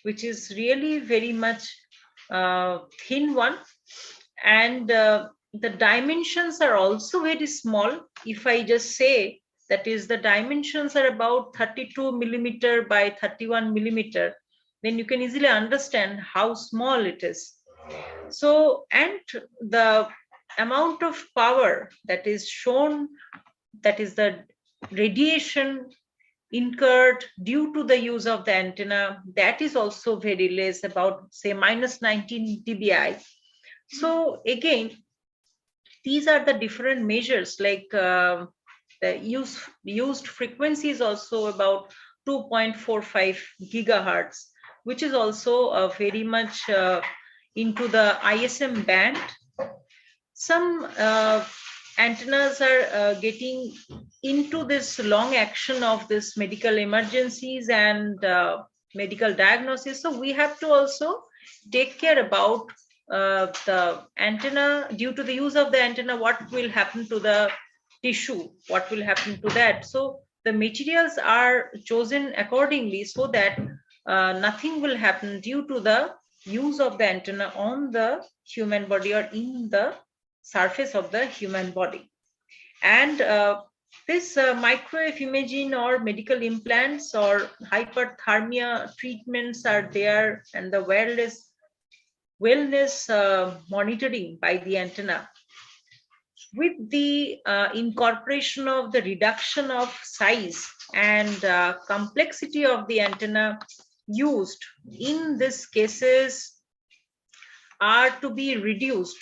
which is really very much thin one. And the dimensions are also very small. If I just say, that is, the dimensions are about 32 millimeter by 31 millimeter, then you can easily understand how small it is. So, and the amount of power that is shown, that is the radiation incurred due to the use of the antenna, that is also very less, about say minus 19 dBi. So again, these are the different measures, like the used frequency is also about 2.45 gigahertz, which is also very much into the ISM band. Some antennas are getting into this long action of this medical emergencies and medical diagnosis. So we have to also take care about the antenna. Due to the use of the antenna, what will happen to the tissue, what will happen to that. So the materials are chosen accordingly so that nothing will happen due to the use of the antenna on the human body or in the surface of the human body. And this microwave imaging or medical implants or hyperthermia treatments are there, and the wellness monitoring by the antenna, with the incorporation of the reduction of size and complexity of the antenna used in these cases are to be reduced.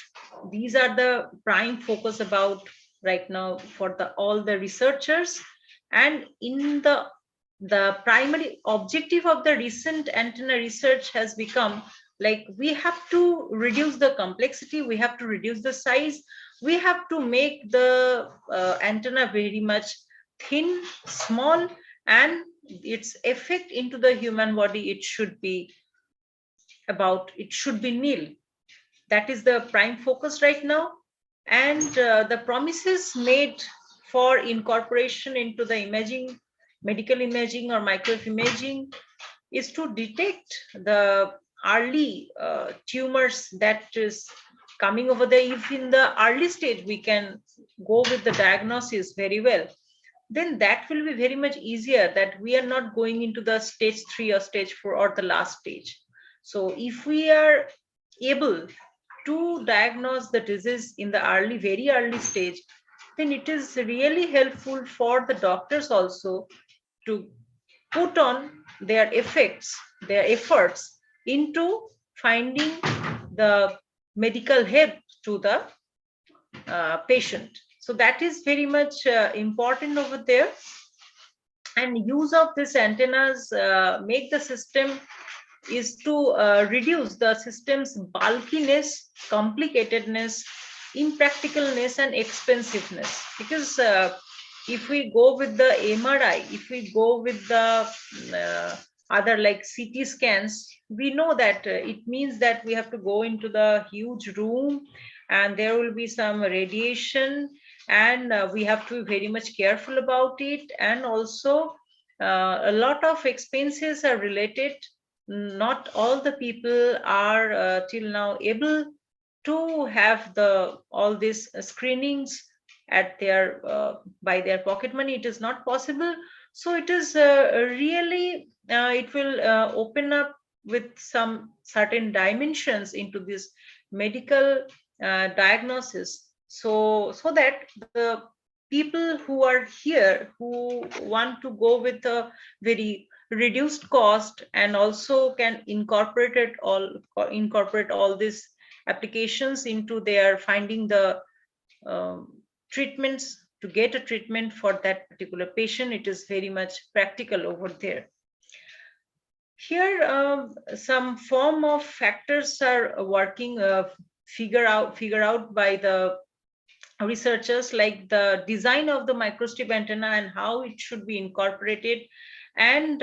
These are the prime focus about right now for all the researchers. And in the primary objective of the recent antenna research has become, like, we have to reduce the complexity, we have to reduce the size, we have to make the antenna very much thin, small, and its effect into the human body, it should be nil. That is the prime focus right now. And the promises made for incorporation into the imaging, medical imaging or microwave imaging, is to detect the early tumors that is coming over there. If in the early stage we can go with the diagnosis very well, then that will be very much easier, that we are not going into the stage 3 or stage 4 or the last stage. So if we are able to diagnose the disease in the very early stage, then it is really helpful for the doctors also to put on their efforts into finding the medical help to the patient. So that is very much important over there. And use of these antennas make the system is to reduce the system's bulkiness, complicatedness, impracticalness, and expensiveness. Because if we go with the MRI, if we go with the other like CT scans, we know that it means that we have to go into the huge room and there will be some radiation, and we have to be very much careful about it. And also a lot of expenses are related. Not all the people are till now able to have all these screenings at their by their pocket money. It is not possible. So it is really it will open up with some certain dimensions into this medical diagnosis, so that the people who are here, who want to go with a very reduced cost and also can incorporate all these applications into their finding the treatments, to get a treatment for that particular patient, it is very much practical over there. Here some form of factors are working figure out by the researchers, like the design of the microstrip antenna and how it should be incorporated. And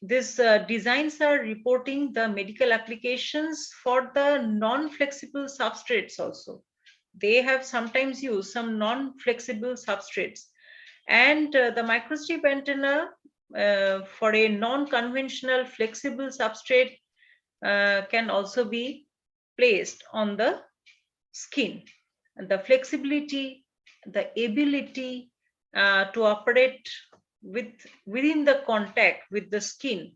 these designs are reporting the medical applications for the non-flexible substrates also. They have sometimes used some non-flexible substrates. And the microstrip antenna for a non-conventional flexible substrate can also be placed on the skin. And the flexibility, the ability to operate within the contact with the skin,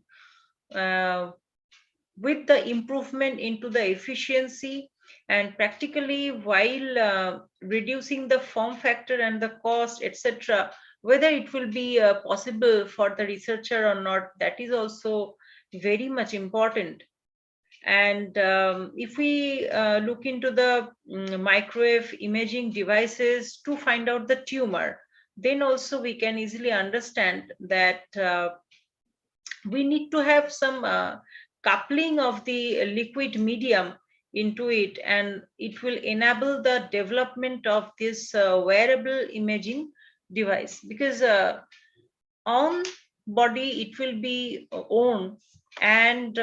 with the improvement into the efficiency, and practically while reducing the form factor and the cost, etc. Whether it will be possible for the researcher or not, that is also very much important. And if we look into the microwave imaging devices to find out the tumor, then also we can easily understand that we need to have some coupling of the liquid medium into it, and it will enable the development of this wearable imaging device, because on body it will be worn, and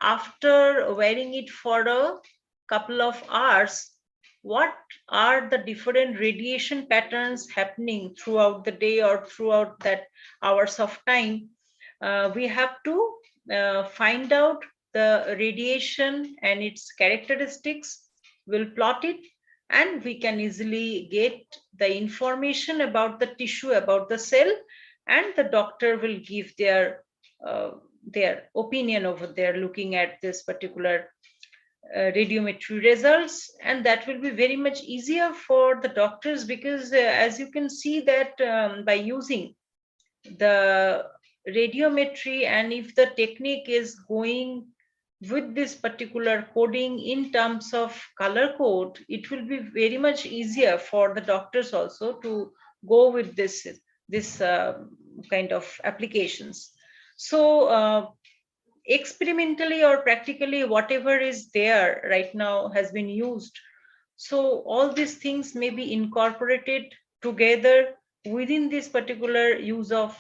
after wearing it for a couple of hours, what are the different radiation patterns happening throughout the day or throughout that hours of time, we have to find out the radiation and its characteristics, we'll plot it, and we can easily get the information about the tissue, about the cell, and the doctor will give their opinion over there looking at this particular radiometry results. And that will be very much easier for the doctors, because as you can see that by using the radiometry, and if the technique is going with this particular coding in terms of color code, it will be very much easier for the doctors also to go with this kind of applications. So experimentally or practically, whatever is there right now has been used. So all these things may be incorporated together within this particular use of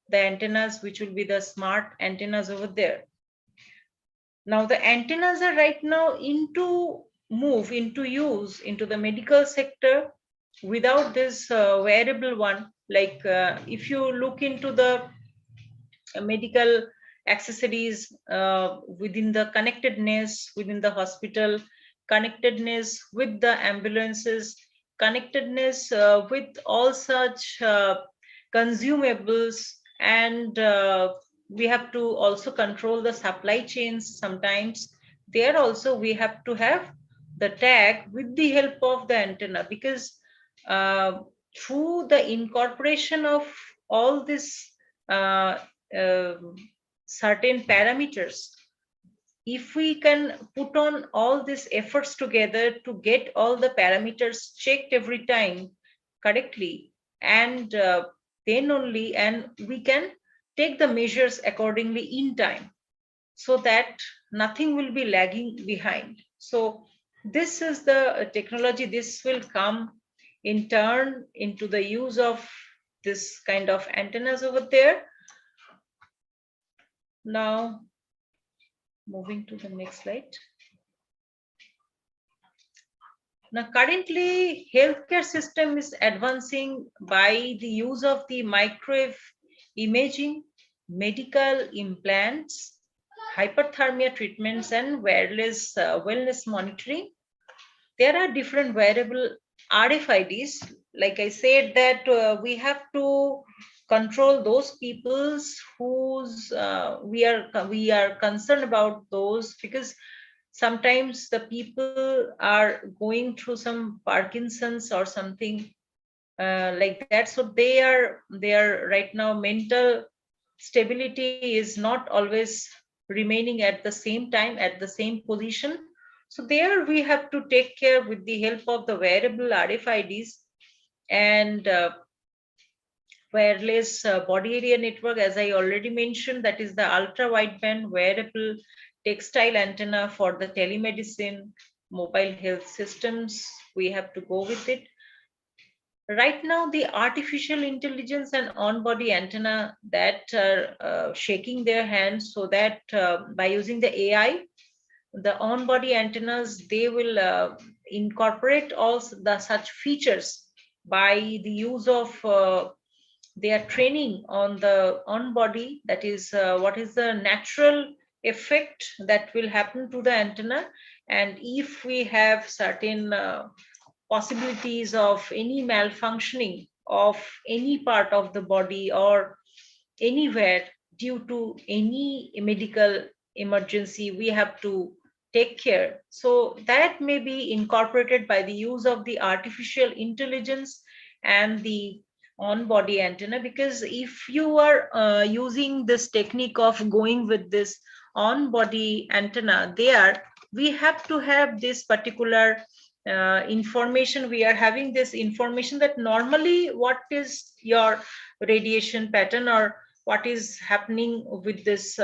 the antennas, which will be the smart antennas over there. Now the antennas are right now move into use into the medical sector without this wearable one. Like if you look into the medical accessories within the connectedness within the hospital, connectedness with the ambulances, connectedness with all such consumables, and we have to also control the supply chains sometimes. There also we have to have the tag with the help of the antenna, because through the incorporation of all this certain parameters, if we can put on all these efforts together to get all the parameters checked every time correctly, and then only, and we can take the measures accordingly in time, so that nothing will be lagging behind. So this is the technology. This will come in turn into the use of this kind of antennas over there. Now, moving to the next slide. Now, currently, healthcare system is advancing by the use of the microwave imaging, medical implants, hyperthermia treatments, and wireless wellness monitoring. There are different wearable RFIDs. Like I said, that we have to control those peoples whose we are concerned about those, because sometimes the people are going through some Parkinson's or something like that. So they are right now, mental stability is not always remaining at the same time at the same position. So there we have to take care with the help of the wearable RFIDs and wireless body area network, as I already mentioned, that is the ultra wideband wearable textile antenna for the telemedicine, mobile health systems. We have to go with it. Right now, the artificial intelligence and on-body antenna that are shaking their hands, so that by using the AI, the on-body antennas, they will incorporate all the such features by the use of their training on the on-body. That is what is the natural effect that will happen to the antenna, And if we have certain possibilities of any malfunctioning of any part of the body or anywhere due to any medical emergency, we have to take care. So that may be incorporated by the use of the artificial intelligence and the on-body antenna, because if you are using this technique of going with this on-body antenna there, we have to have this particular information. We are having this information that normally what is your radiation pattern or what is happening with this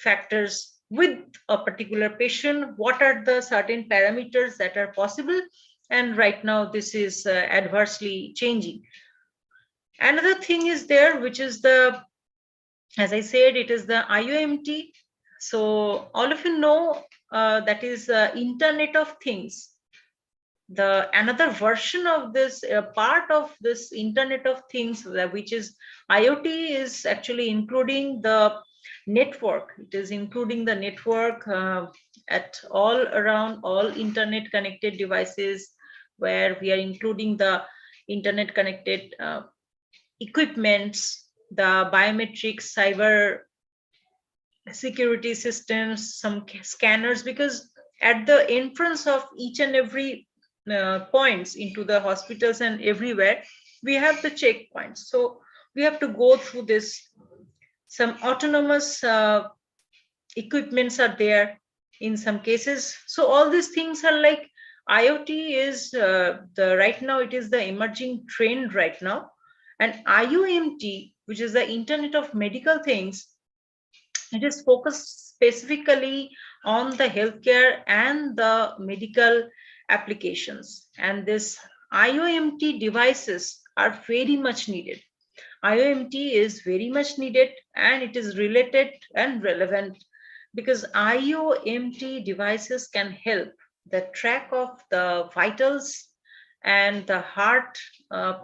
factors with a particular patient, what are the certain parameters that are possible, and right now this is adversely changing. Another thing is there, which is the, as I said, it is the IOMT. So all of you know that is Internet of Things. The another version of this part of this Internet of Things, which is IoT, is actually including the network. It is including the network at all around all internet connected devices, where we are including the internet connected equipments, the biometrics, cyber security systems, some scanners, because at the entrance of each and every points into the hospitals and everywhere, we have the checkpoints. So we have to go through this. Some autonomous equipments are there in some cases. So all these things are like IoT is the right now, it is the emerging trend right now. And IOMT, which is the Internet of Medical Things, it is focused specifically on the healthcare and the medical applications. And this IOMT devices are very much needed. IOMT is very much needed, and it is related and relevant because IOMT devices can help the track of the vitals and the heart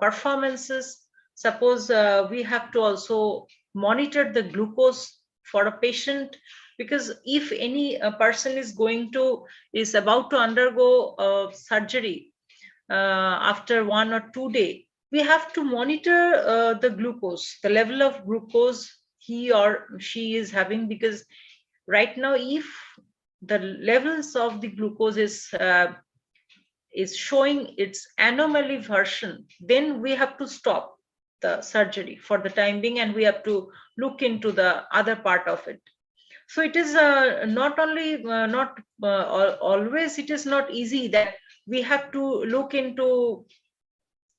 performances. Suppose we have to also monitor the glucose for a patient, because if any person is about to undergo surgery after 1 or 2 days, we have to monitor the glucose, the level of glucose he or she is having, because right now if the levels of the glucose is showing its anomaly version, then we have to stop the surgery for the time being, and we have to look into the other part of it. So it is not only always, it is not easy that we have to look into,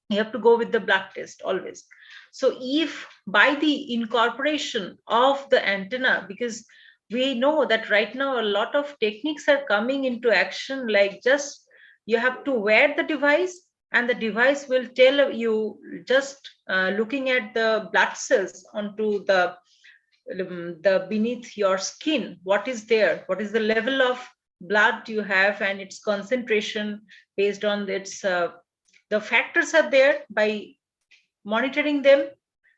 you have to go with the blood test always. So if by the incorporation of the antenna, because we know that right now a lot of techniques are coming into action, like just you have to wear the device and the device will tell you, just looking at the blood cells onto the beneath your skin, what is there, what is the level of blood you have and its concentration based on its the factors are there. By monitoring them,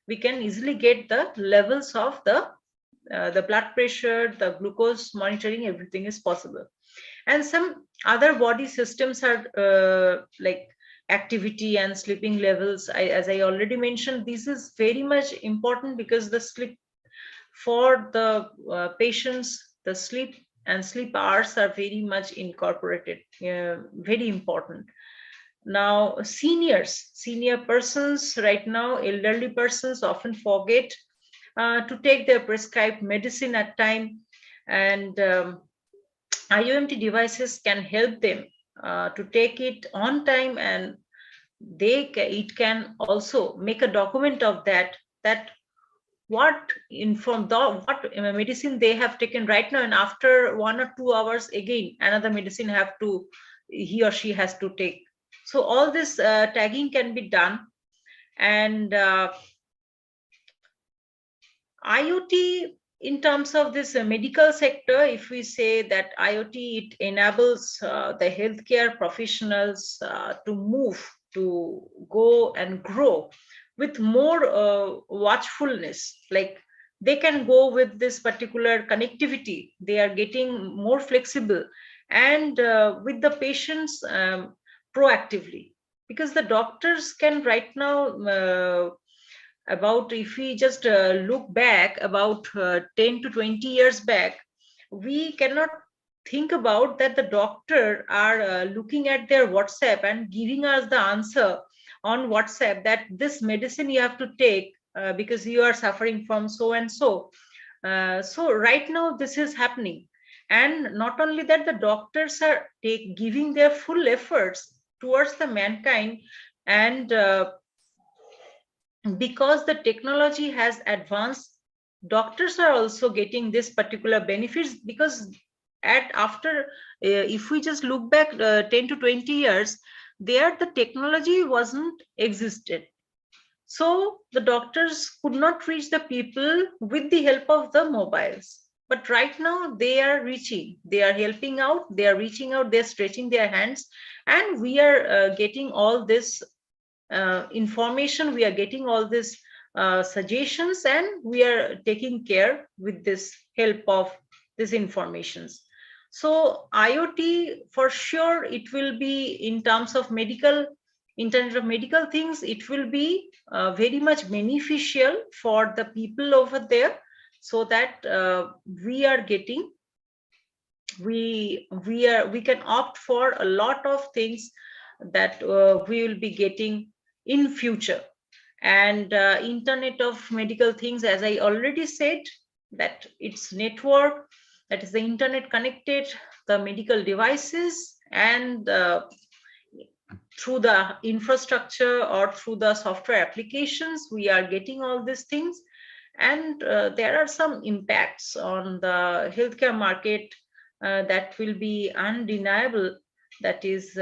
we can easily get the levels of the blood pressure, the glucose monitoring, everything is possible. And some other body systems are like activity and sleeping levels. As I already mentioned, this is very much important because the sleep for the patients, the sleep and sleep hours are very much incorporated, very important. Now, senior persons right now, elderly persons often forget to take their prescribed medicine at time, and IOMT devices can help them to take it on time, and it can also make a document of that what medicine they have taken right now, and after 1 or 2 hours again another medicine he or she has to take. So all this tagging can be done. And IoT in terms of this medical sector, if we say that IoT, it enables the healthcare professionals to move, to go and grow with more watchfulness. Like they can go with this particular connectivity, they are getting more flexible, and with the patients proactively, because the doctors can right now about, if we just look back about 10 to 20 years back, we cannot think about that the doctor are looking at their WhatsApp and giving us the answer on WhatsApp that this medicine you have to take because you are suffering from so and so. So right now this is happening, and not only that, the doctors are giving their full efforts towards the mankind, and because the technology has advanced, doctors are also getting this particular benefits, because after if we just look back 10 to 20 years, there the technology wasn't existed, so the doctors could not reach the people with the help of the mobiles. But right now they are reaching, they are helping out, they are reaching out, they're stretching their hands, and we are getting all this information, we are getting all these suggestions, and we are taking care with this help of these informations. So IoT, for sure, it will be in terms of medical, Internet of medical things, it will be very much beneficial for the people over there, so that we are getting, we can opt for a lot of things that we will be getting in future. And Internet of medical things, as I already said, that it's network, that is the internet connected the medical devices, and through the infrastructure or through the software applications, we are getting all these things. And there are some impacts on the healthcare market that will be undeniable. That is,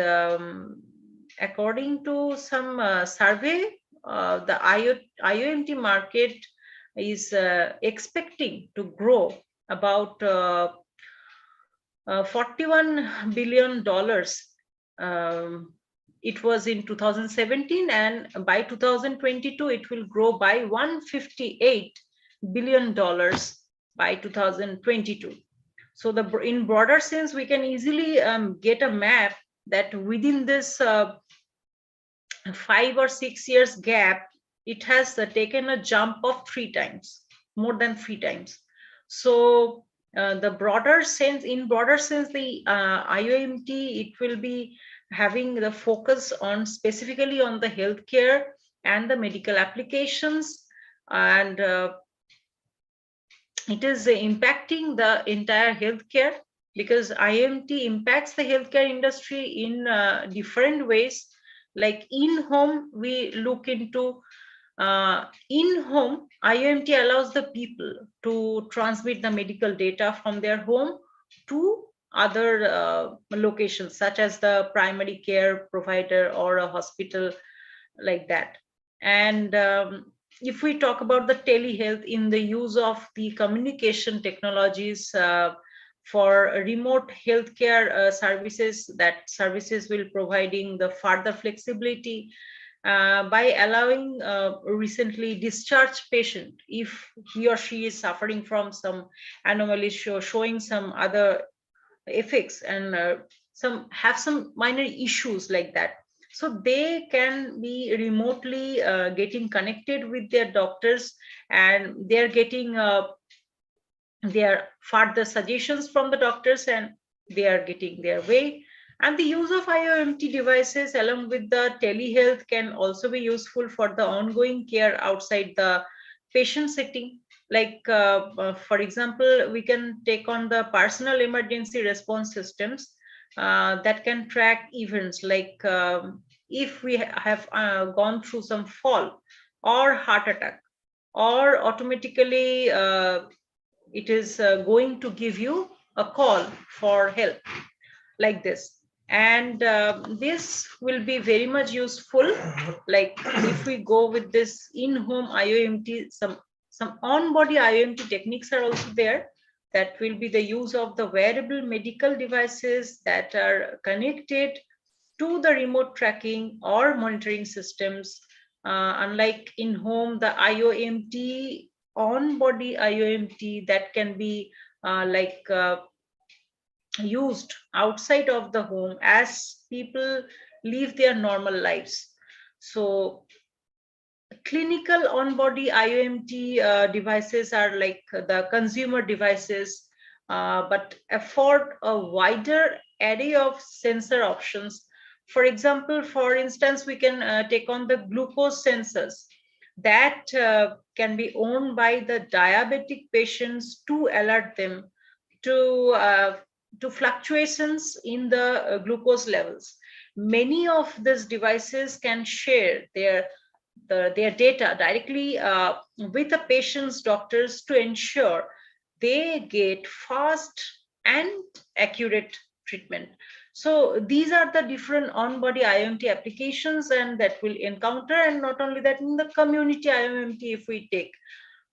according to some survey, the IoMT market is expecting to grow about $41 billion. It was in 2017, and by 2022 it will grow by $158 billion by 2022. So in broader sense, we can easily get a map that within this 5 or 6 years gap, it has taken a jump of 3 times, more than 3 times. So the broader sense, in broader sense, the IoMT, it will be having the focus on specifically on the healthcare and the medical applications, and it is impacting the entire healthcare, because IoMT impacts the healthcare industry in different ways. Like in home, we look into in home, IoMT allows the people to transmit the medical data from their home to other locations, such as the primary care provider or a hospital, like that. And if we talk about the telehealth, in the use of the communication technologies for remote healthcare services, that services will providing the further flexibility by allowing recently discharged patient, if he or she is suffering from some anomaly, showing some other effects, and have some minor issues like that, so they can be remotely getting connected with their doctors, and they're getting their further suggestions from the doctors, and they are getting their way. And the use of IoMT devices along with the telehealth can also be useful for the ongoing care outside the patient setting. Like, for example, we can take on the personal emergency response systems that can track events, like if we have gone through some fall or heart attack, or automatically it is going to give you a call for help, like this. And this will be very much useful. Like if we go with this in-home IoMT, some on-body IoMT techniques are also there. That will be the use of the wearable medical devices that are connected to the remote tracking or monitoring systems. Unlike in-home, the IoMT, on-body IoMT, that can be used outside of the home as people live their normal lives. So clinical on-body IOMT devices are like the consumer devices, but afford a wider array of sensor options. For example, for instance, we can take on the glucose sensors that can be owned by the diabetic patients to alert them to fluctuations in the glucose levels. Many of these devices can share their data directly with the patient's doctors to ensure they get fast and accurate treatment. So these are the different on-body IOMT applications and that we'll encounter, and not only that, in the community IOMT, if we take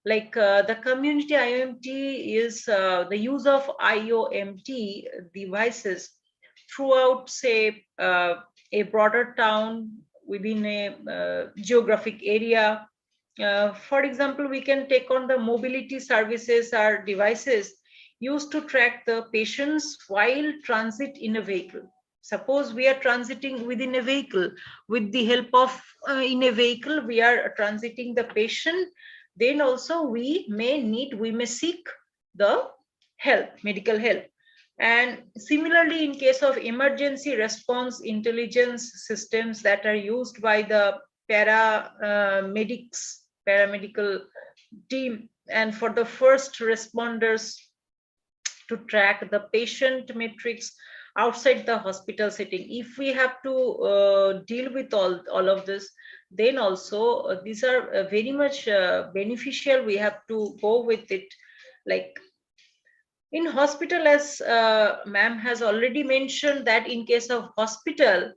like the community IOMT is the use of IOMT devices throughout, say, a broader town within a geographic area. For example, we can take on the mobility services or devices used to track the patients while transit in a vehicle. Suppose we are transiting within a vehicle, with the help of in a vehicle, we are transiting the patient, then also we may seek the help, medical help. And similarly, in case of emergency response intelligence systems that are used by the paramedical team, and for the first responders to track the patient metrics outside the hospital setting. If we have to deal with all of this, then also these are very much beneficial. We have to go with it. Like in hospital, as ma'am has already mentioned, that in case of hospital,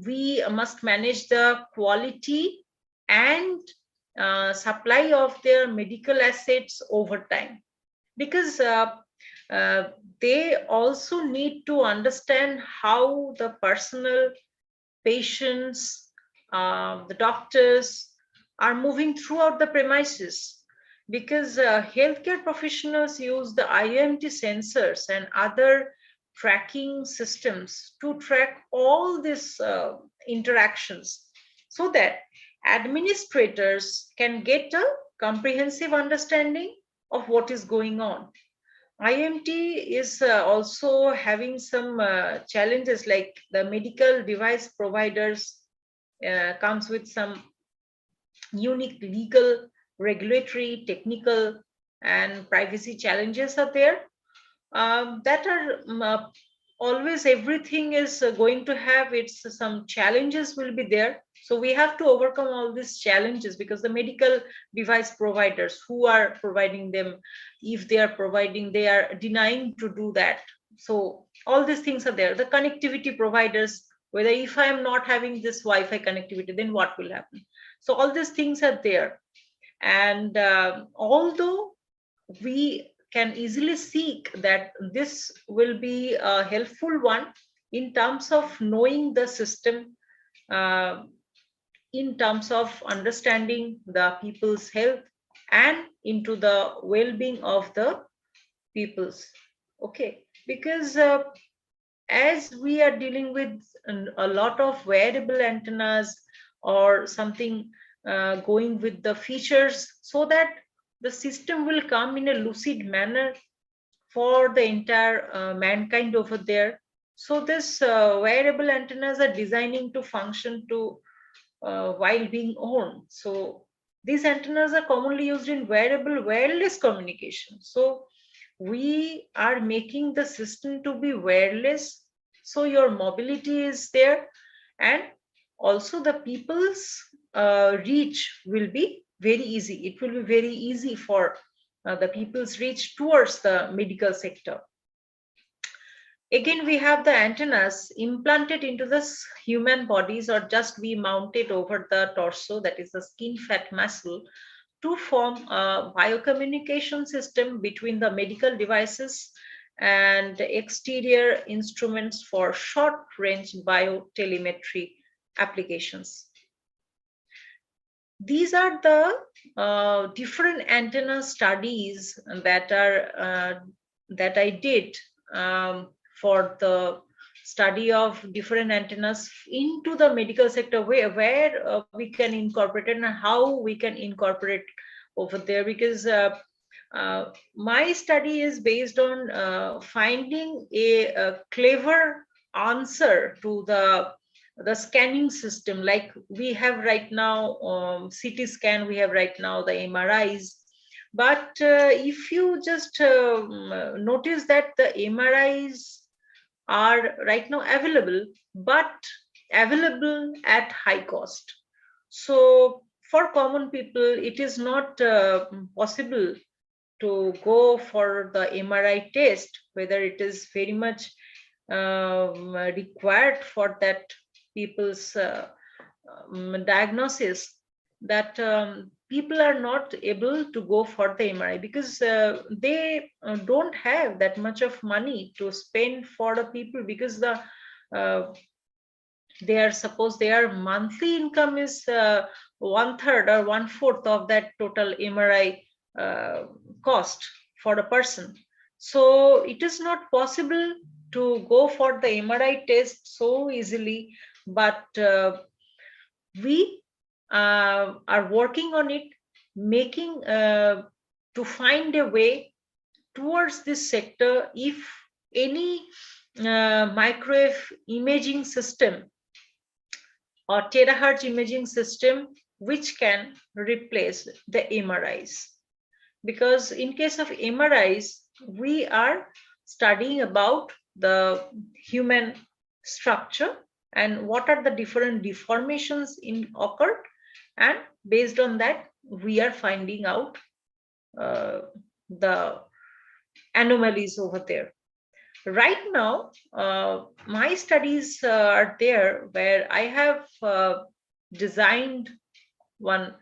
we must manage the quality and supply of their medical assets over time, because they also need to understand how the personnel, patients, the doctors are moving throughout the premises, because healthcare professionals use the IOMT sensors and other tracking systems to track all these interactions, so that administrators can get a comprehensive understanding of what is going on. IMT is also having some challenges, like the medical device providers comes with some unique legal, regulatory, technical, and privacy challenges are there. That are always, everything is going to have its some challenges will be there. So we have to overcome all these challenges, because the medical device providers who are providing them, if they are providing, they are denying to do that. So all these things are there. The connectivity providers, whether if I am not having this Wi-Fi connectivity, then what will happen? So all these things are there. And although we can easily seek that this will be a helpful one in terms of knowing the system, in terms of understanding the people's health and into the well-being of the people's. Okay, because as we are dealing with a lot of wearable antennas or something going with the features, so that the system will come in a lucid manner for the entire mankind over there. So this wearable antennas are designing to function to while being owned. So these antennas are commonly used in wearable wireless communication. So we are making the system to be wireless, so your mobility is there, and also the people's reach will be very easy. It will be very easy for the people's reach towards the medical sector. Again, we have the antennas implanted into the human bodies, or just be mounted over the torso, that is the skin fat muscle, to form a biocommunication system between the medical devices and exterior instruments for short-range biotelemetry applications. These are the different antenna studies that are that I did for the study of different antennas into the medical sector, where we can incorporate it and how we can incorporate over there, because my study is based on finding a clever answer to the scanning system. Like we have right now CT scan, we have right now the MRIs, but if you just notice that the MRIs are right now available, but available at high cost. So for common people, it is not possible to go for the MRI test, whether it is very much required for that people's diagnosis, that people are not able to go for the MRI because they don't have that much of money to spend for the people, because the their monthly income is 1/3 or 1/4 of that total MRI cost for a person. So it is not possible to go for the MRI test so easily, but we are working on it, making to find a way towards this sector. If any microwave imaging system or terahertz imaging system which can replace the MRIs, because in case of MRIs, we are studying about the human structure and what are the different deformations occurred, and based on that we are finding out the anomalies over there. Right now my studies are there where I have designed one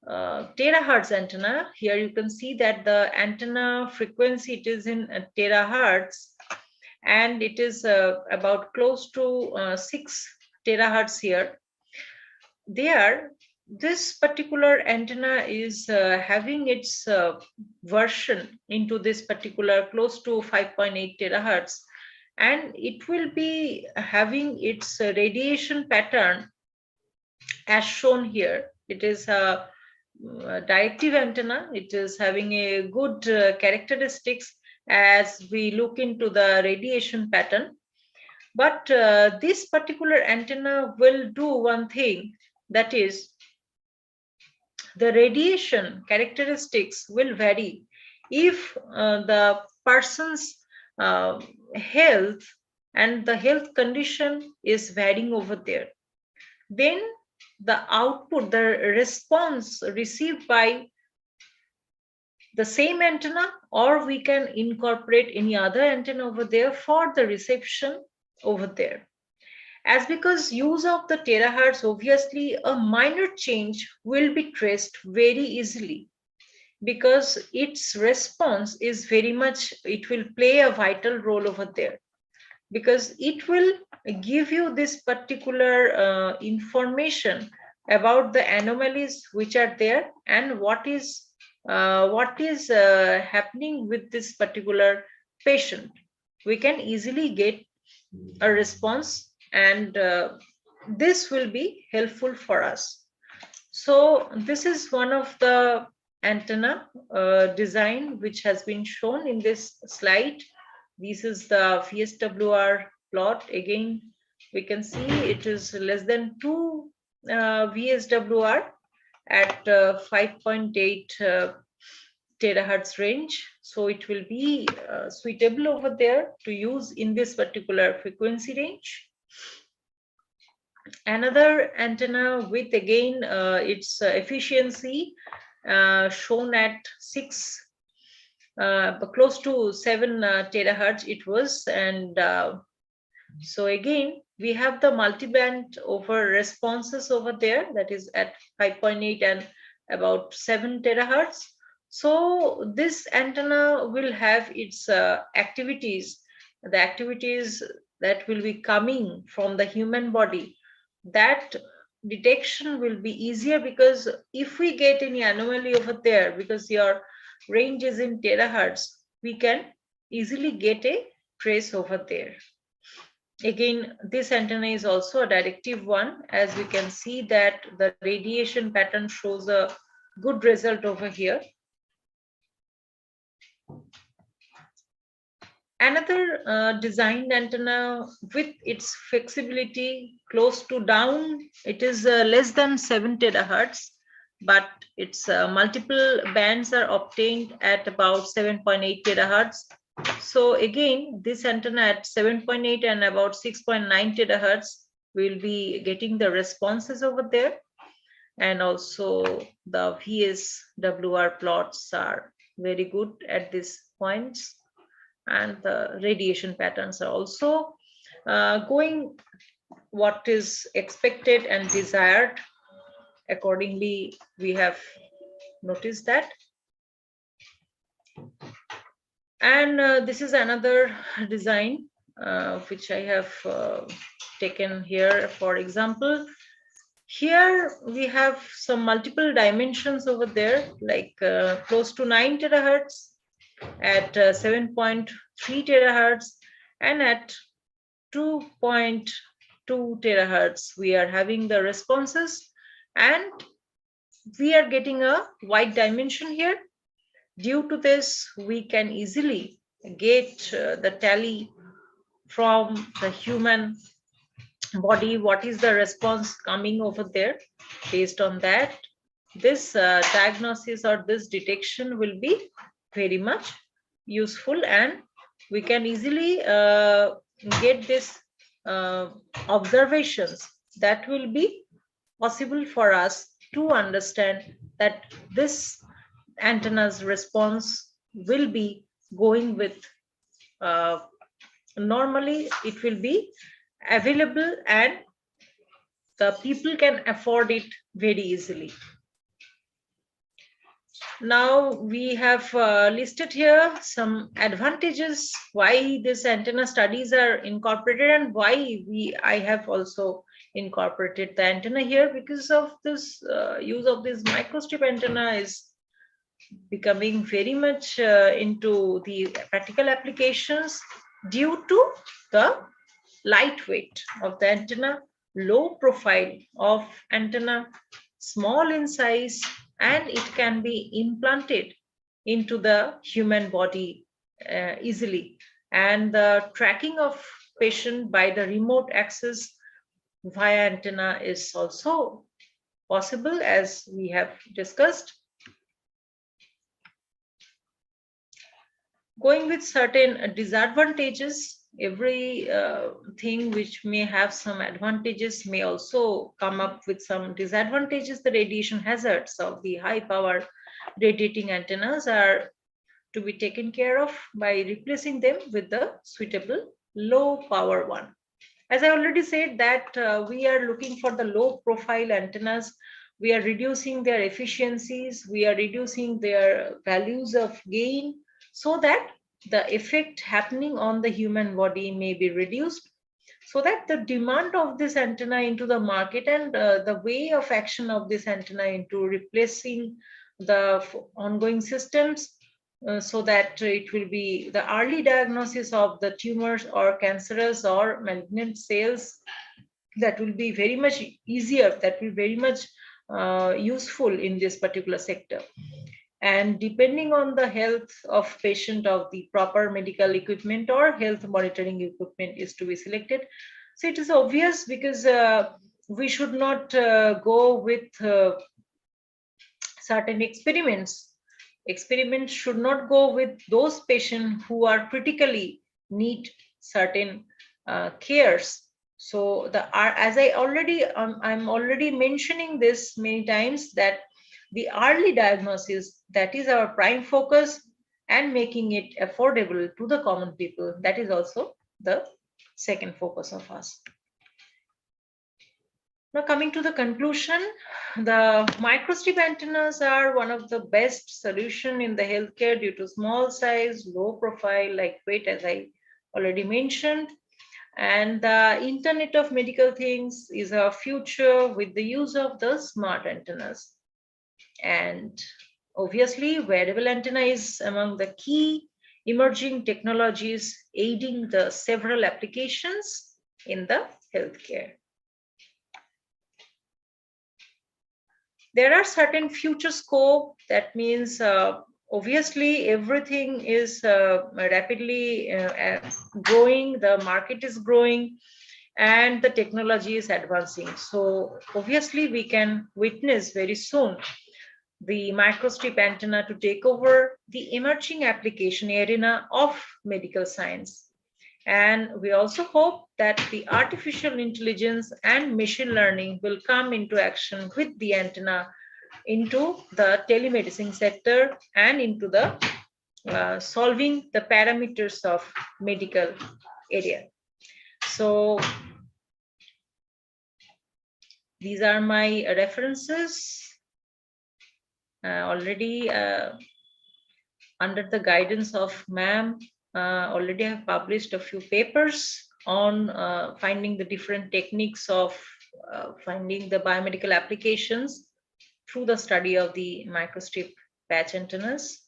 terahertz antenna. Here you can see that the antenna frequency, it is in terahertz, and it is about close to 6 terahertz here. There, this particular antenna is having its version into this particular close to 5.8 terahertz, and it will be having its radiation pattern as shown here. It is a directive antenna. It is having a good characteristics as we look into the radiation pattern. But this particular antenna will do one thing, that is the radiation characteristics will vary if the person's health and the health condition is varying over there. Then the output, the response received by the same antenna, or we can incorporate any other antenna over there for the reception over there. As because use of the terahertz, obviously a minor change will be traced very easily, because its response is very much, it will play a vital role over there, because it will give you this particular information about the anomalies which are there and what is happening with this particular patient. We can easily get a response, and this will be helpful for us. So this is one of the antenna design which has been shown in this slide. This is the VSWR plot. Again, we can see it is less than 2 VSWR at 5.8 terahertz range. So it will be suitable over there to use in this particular frequency range. Another antenna with, again, its efficiency shown at 6 close to 7 terahertz it was, and so again we have the multiband over responses over there, that is at 5.8 and about 7 terahertz. So this antenna will have its activities, the activities that will be coming from the human body. That detection will be easier, because if we get any anomaly over there, because your range is in terahertz, we can easily get a trace over there. Again, this antenna is also a directive one, as we can see that the radiation pattern shows a good result over here. Another designed antenna with its flexibility close to down, it is less than 7 terahertz, but its multiple bands are obtained at about 7.8 terahertz. So again, this antenna at 7.8 and about 6.9 terahertz will be getting the responses over there. And also the VSWR plots are very good at these points. And the radiation patterns are also going what is expected and desired. Accordingly, we have noticed that. And this is another design which I have taken here. For example, here we have some multiple dimensions over there, like close to 9 terahertz, at 7.3 terahertz, and at 2.2 terahertz we are having the responses, and we are getting a wide dimension here. Due to this, we can easily get the tally from the human body, what is the response coming over there. Based on that, this diagnosis or this detection will be very much useful, and we can easily get this observations that will be possible for us to understand that this antenna's response will be going with normally it will be available and the people can afford it very easily. Now we have listed here some advantages why this antenna studies are incorporated, and why I have also incorporated the antenna here, because of this use of this microstrip antenna is becoming very much into the practical applications due to the lightweight of the antenna, low profile of antenna, small in size, and it can be implanted into the human body easily. And the tracking of patient by the remote access via antenna is also possible, as we have discussed. Going with certain disadvantages, every thing which may have some advantages may also come up with some disadvantages. The radiation hazards of the high power radiating antennas are to be taken care of by replacing them with the suitable low power one. As I already said that we are looking for the low profile antennas. We are reducing their efficiencies, we are reducing their values of gain, so that the effect happening on the human body may be reduced, so that the demand of this antenna into the market and the way of action of this antenna into replacing the ongoing systems, so that it will be the early diagnosis of the tumors or cancerous or malignant cells, that will be very much easier, that will be very much useful in this particular sector. And depending on the health of patient, of the proper medical equipment or health monitoring equipment is to be selected. So it is obvious, because we should not go with certain experiments. Experiments should not go with those patients who are critically need certain cares. So as I already I'm already mentioning this many times, that the early diagnosis, that is our prime focus, and making it affordable to the common people, that is also the second focus of us. Now coming to the conclusion, the microstrip antennas are one of the best solution in the healthcare due to small size, low profile, lightweight, as I already mentioned. And the Internet of Medical Things is our future with the use of the smart antennas. And obviously, wearable antenna is among the key emerging technologies aiding the several applications in the healthcare. There are certain future scope. That means obviously everything is rapidly growing, the market is growing, and the technology is advancing. So obviously we can witness very soon the microstrip antenna to take over the emerging application arena of medical science. And we also hope that the artificial intelligence and machine learning will come into action with the antenna into the telemedicine sector and into the solving the parameters of medical area. So these are my references. Already under the guidance of ma'am, already have published a few papers on finding the different techniques of finding the biomedical applications through the study of the microstrip patch antennas.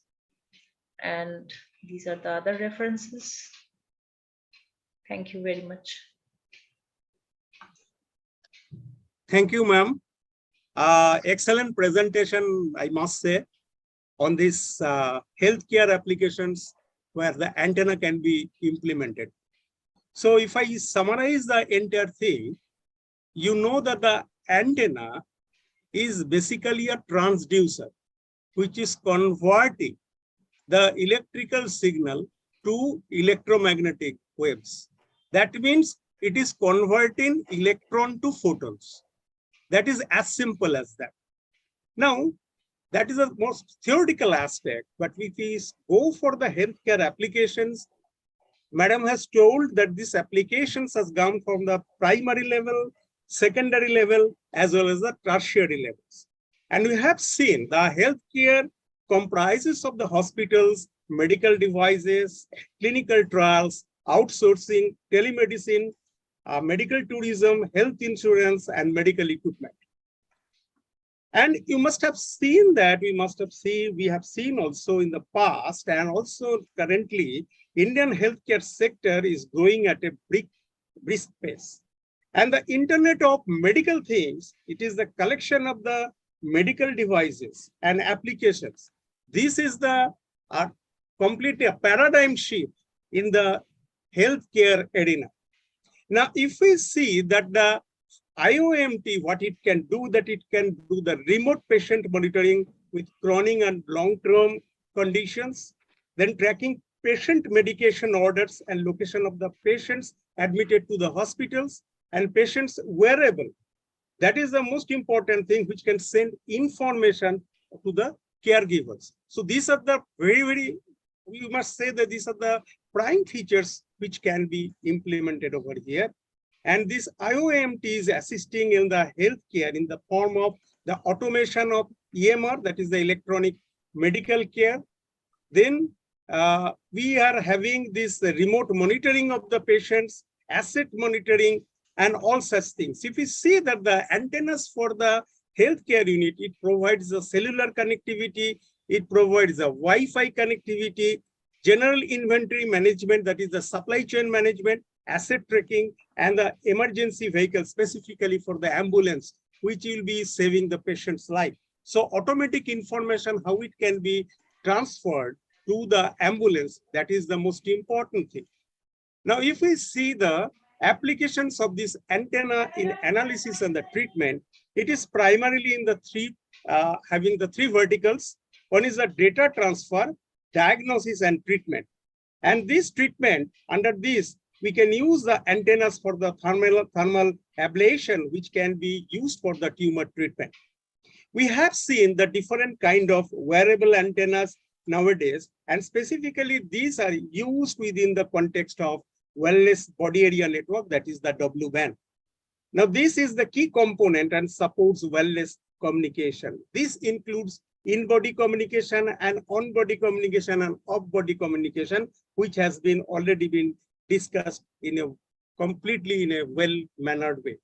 And these are the other references. Thank you very much. Thank you, ma'am. Excellent presentation, I must say, on this healthcare applications where the antenna can be implemented. So if I summarize the entire thing, you know that the antenna is basically a transducer, which is converting the electrical signal to electromagnetic waves. That means it is converting electron to photons. That is as simple as that. Now, that is the most theoretical aspect, but if we go for the healthcare applications, Madam has told that these applications has gone from the primary level, secondary level, as well as the tertiary levels. And we have seen the healthcare comprises of the hospitals, medical devices, clinical trials, outsourcing, telemedicine, medical tourism, health insurance, and medical equipment. And you must have seen that, we have seen also in the past and also currently, Indian healthcare sector is growing at a brisk pace. And the Internet of Medical Things, it is the collection of the medical devices and applications. This is the completely a paradigm shift in the healthcare arena. Now, if we see that the IOMT, what it can do, that it can do the remote patient monitoring with chronic and long-term conditions, then tracking patient medication orders and location of the patients admitted to the hospitals and patients wearable. That is the most important thing which can send information to the caregivers. So these are the we must say that these are the prime features which can be implemented over here. And this IOMT is assisting in the healthcare in the form of the automation of EMR, that is the electronic medical care. Then we are having this remote monitoring of the patients, asset monitoring, and all such things. If we see that the antennas for the healthcare unit, it provides a cellular connectivity, it provides a Wi-Fi connectivity, general inventory management, that is the supply chain management, asset tracking, and the emergency vehicle specifically for the ambulance, which will be saving the patient's life. So automatic information, how it can be transferred to the ambulance, that is the most important thing. Now, if we see the applications of this antenna in analysis and the treatment, it is primarily in the having the three verticals. One is the data transfer, diagnosis, and treatment. And this treatment, under this, we can use the antennas for the thermal ablation, which can be used for the tumor treatment. We have seen the different kind of wearable antennas nowadays, and specifically these are used within the context of wireless body area network, that is the W-band. Now, this is the key component and supports wireless communication. This includes in-body communication and on-body communication and off-body communication, which has been already been discussed in a completely in a well-mannered way.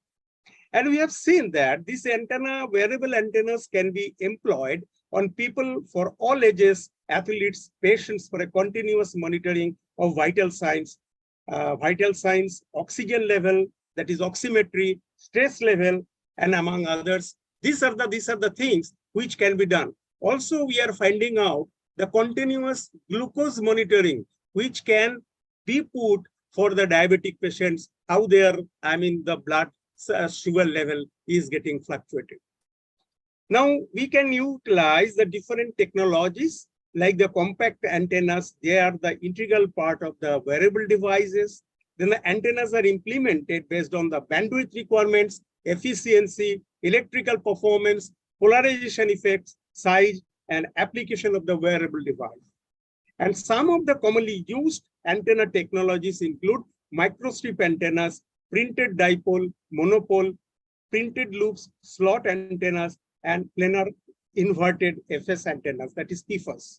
And we have seen that this antenna, wearable antennas can be employed on people for all ages, athletes, patients for a continuous monitoring of vital signs, oxygen level, that is oximetry, stress level, and among others. These are the things which can be done. Also, we are finding out the continuous glucose monitoring, which can be put for the diabetic patients, how their, the blood sugar level is getting fluctuated. Now, we can utilize the different technologies like the compact antennas. They are the integral part of the wearable devices. Then the antennas are implemented based on the bandwidth requirements, efficiency, electrical performance, polarization effects, size, and application of the wearable device. And some of the commonly used antenna technologies include microstrip antennas, printed dipole, monopole, printed loops, slot antennas, and planar inverted FS antennas, that is PFAS.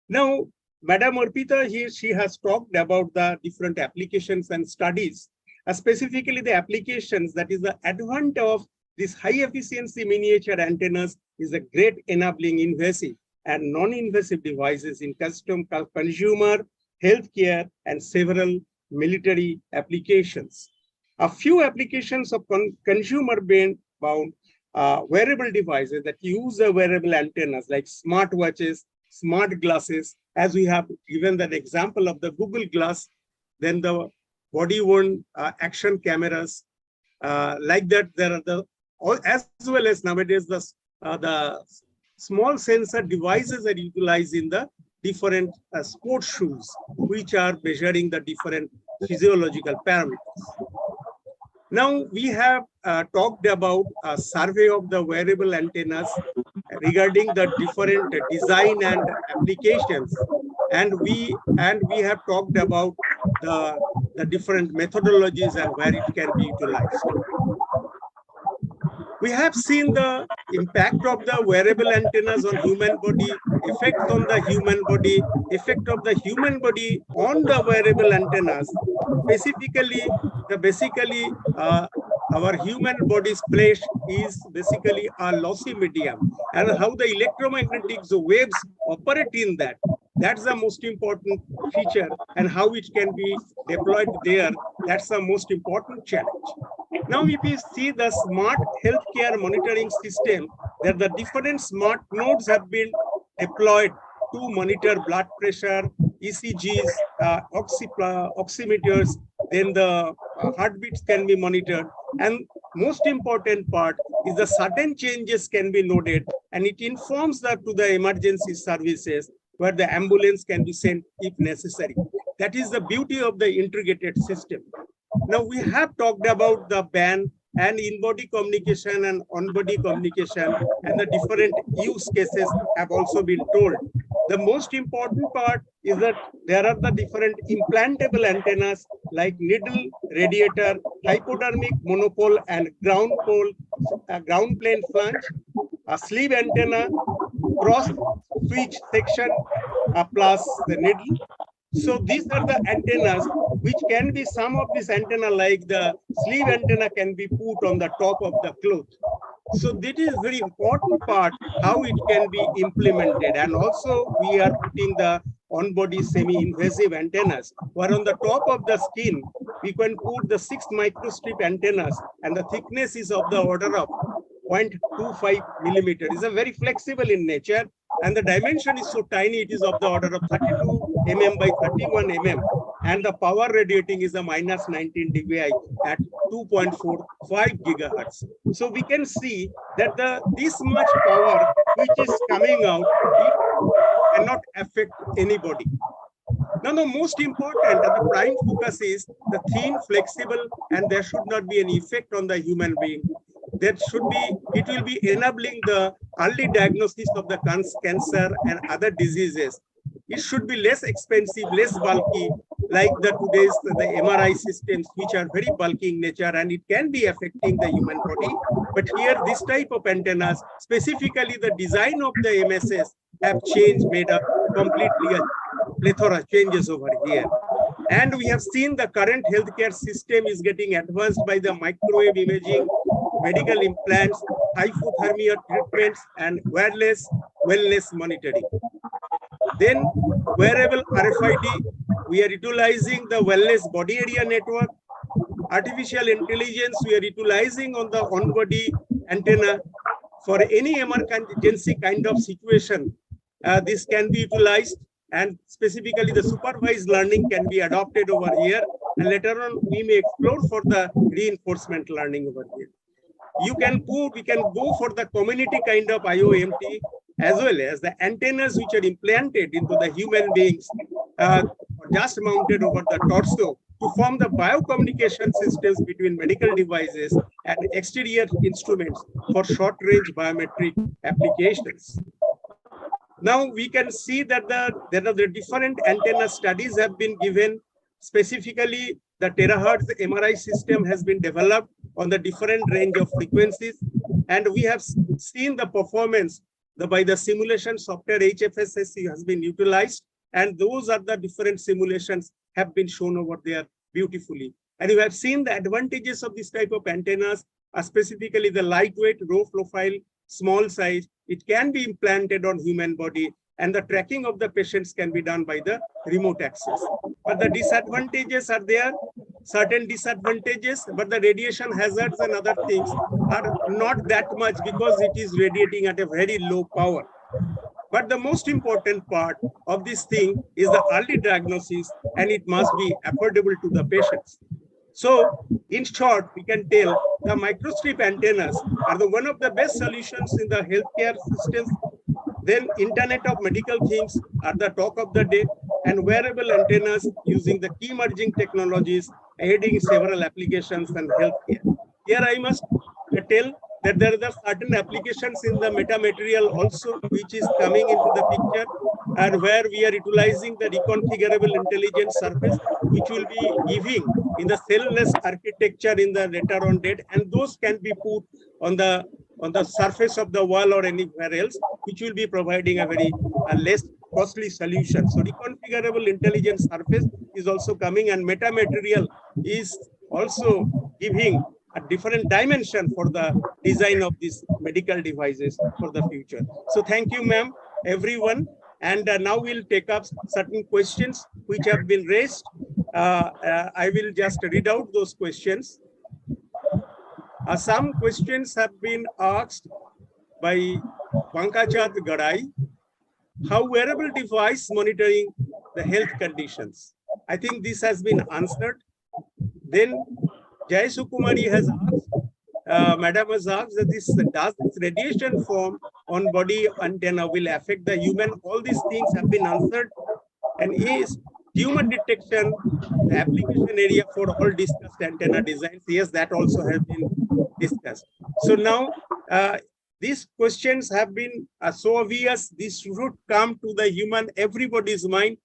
Now, Madam Arpita here, she has talked about the different applications and studies, specifically the applications, that is the advent of this high efficiency miniature antennas is a great enabling invasive and non-invasive devices in custom consumer, healthcare, and several military applications. A few applications of consumer-bound wearable devices that use the wearable antennas like smartwatches, smart glasses, as we have given that example of the Google Glass, then the body-worn action cameras, like that. There are as well as nowadays the small sensor devices are utilized in the different sports shoes, which are measuring the different physiological parameters. Now, we have talked about a survey of the wearable antennas regarding the different design and applications. And we have talked about the different methodologies and where it can be utilized. We have seen the impact of the wearable antennas on human body, effect on the human body, effect of the human body on the wearable antennas. Basically, our human body's flesh is basically a lossy medium, and how the electromagnetic waves operate in that. That's the most important feature, and how it can be deployed there. That's the most important challenge. Now, if you see the smart healthcare monitoring system, that the different smart nodes have been deployed to monitor blood pressure, ECGs, oximeters, then the heartbeats can be monitored. And most important part is the sudden changes can be noted, and it informs that to the emergency services where the ambulance can be sent if necessary. That is the beauty of the integrated system. Now, we have talked about the BAN and in-body communication and on-body communication, and the different use cases have also been told. The most important part is that there are the different implantable antennas like needle, radiator, hypodermic, monopole, and ground plane flange, a sleeve antenna, cross switch section, plus the needle. So these are the antennas which can be, some of this antenna like the sleeve antenna can be put on the top of the cloth. So this is very important part, how it can be implemented. And also we are putting the on-body semi-invasive antennas, where on the top of the skin, we can put the 6 microstrip antennas, and the thickness is of the order of 0.25 millimeter. It's a very flexible in nature, and the dimension is so tiny, it is of the order of 32 mm by 31 mm, and the power radiating is a minus 19 dBi at 2.45 gigahertz. So we can see that this much power which is coming out, it cannot affect anybody. Now, the most important and the prime focus is the thin, flexible, and there should not be any effect on the human being. There should be, it will be enabling the early diagnosis of the cancer and other diseases. It should be less expensive, less bulky, like the MRI systems, which are very bulky in nature, and it can be affecting the human body. But here, this type of antennas, specifically the design of the MSS, have changed, made up completely a plethora changes over here. And we have seen the current healthcare system is getting advanced by the microwave imaging, medical implants, hypothermia treatments, and wireless wellness monitoring. Then wearable RFID, we are utilizing the wellness body area network. Artificial intelligence, we are utilizing on the on-body antenna. For any emergency kind of situation, this can be utilized, and specifically the supervised learning can be adopted over here. And later on, we may explore for the reinforcement learning over here. We can go for the community kind of IOMT, as well as the antennas which are implanted into the human beings, just mounted over the torso, to form the biocommunication systems between medical devices and exterior instruments for short-range biometric applications. Now we can see that there are the different antenna studies have been given. Specifically, the terahertz MRI system has been developed on the different range of frequencies, and we have seen the performance by the simulation software. HFSS has been utilized, and those are the different simulations have been shown over there beautifully. And you have seen the advantages of this type of antennas, specifically the lightweight, low profile, small size. It can be implanted on human body, and the tracking of the patients can be done by the remote access. But the disadvantages are there, certain disadvantages, but the radiation hazards and other things are not that much because it is radiating at a very low power. But the most important part of this thing is the early diagnosis, and it must be affordable to the patients. So in short, we can tell the microstrip antennas are one of the best solutions in the healthcare systems. Then Internet of Medical Things are the talk of the day, and wearable antennas using the key emerging technologies aiding several applications in healthcare. Here I must tell that there are certain applications in the metamaterial also, which is coming into the picture, and where we are utilizing the reconfigurable intelligent surface, which will be giving in the cell-less architecture in the later on date, and those can be put on the surface of the wall or anywhere else, which will be providing a very less costly solution. So reconfigurable intelligent surface is also coming, and metamaterial is also giving a different dimension for the design of these medical devices for the future. So thank you, ma'am, everyone. And now we'll take up certain questions which have been raised. I will just read out those questions. Some questions have been asked by Pankajat Garai. How wearable device monitoring the health conditions? I think this has been answered. Then Jai Sukumari has asked, Madam has asked that does this radiation form on body antenna will affect the human? All these things have been answered. And is tumor detection the application area for all discussed antenna designs? Yes, that also has been discussed. So now these questions have been so obvious. This should come to the human, everybody's mind.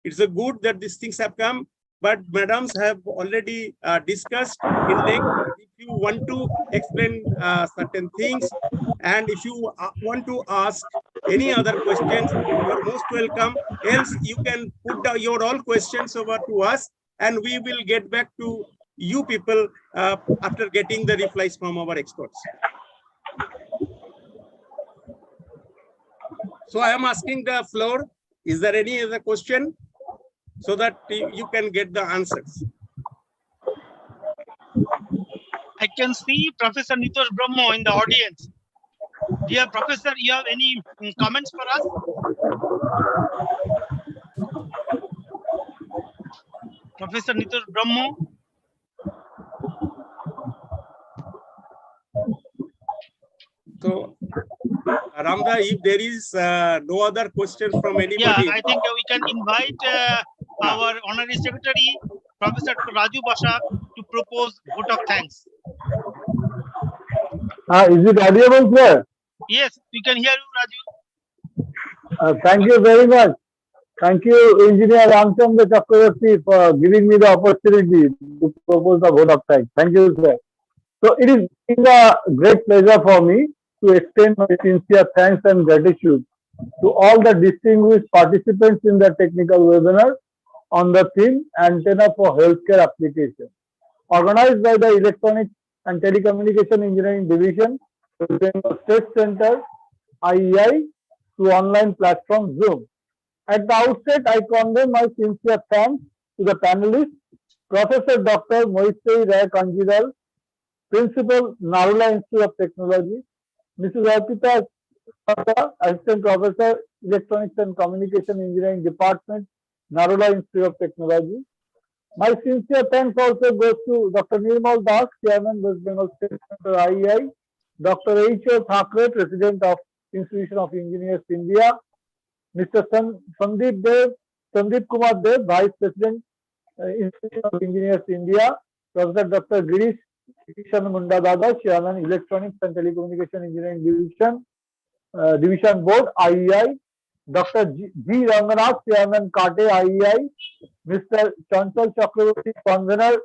It's a good that these things have come. But madams have already discussed in length. If you want to explain certain things, and if you want to ask any other questions, you are most welcome. Else, you can put your all questions over to us, and we will get back to you people after getting the replies from our experts. So I am asking the floor, is there any other question? So that you can get the answers. I can see Professor Nitosh Brahmo in the audience. Dear Professor, you have any comments for us? Professor Nitosh Brahmo. So, Ramda, if there is no other questions from anybody. Yeah, I think we can invite our Honorary Secretary, Professor Raju Basha, to propose vote of thanks. Is it audible, sir? Yes, we can hear you, Raju. Thank you very much. Thank you, Engineer Ramchandra Chakravarti, for giving me the opportunity to propose the vote of thanks. Thank you, sir. So it is a great pleasure for me to extend my sincere thanks and gratitude to all the distinguished participants in the technical webinar on the theme Antenna for Healthcare Application, organized by the Electronics and Telecommunication Engineering Division, West Bengal State Center, IEI, through online platform Zoom. At the outset, I convey my sincere thanks to the panelists, Professor Dr. Moitei Rai Kanjidal, Principal, Narula Institute of Technology, Mrs. Arpita Chhabra, Assistant Professor, Electronics and Communication Engineering Department, Narula Institute of Technology. My sincere thanks also goes to Dr. Nirmal Das, Chairman, West Bengal State Center, IEI, Dr. H.O. Thakre, President of Institution of Engineers, India, Mr. Sandeep Kumar Dev, Vice President, Institute of Engineers, India, Professor Dr. Girish Kishan Munda Dada, Chairman, Electronics and Telecommunication Engineering Division, Division Board, IEI, Dr. G. Ranganath, Chairman, CATE, IEI, Mr. Chanchal Chakraborty, Convener,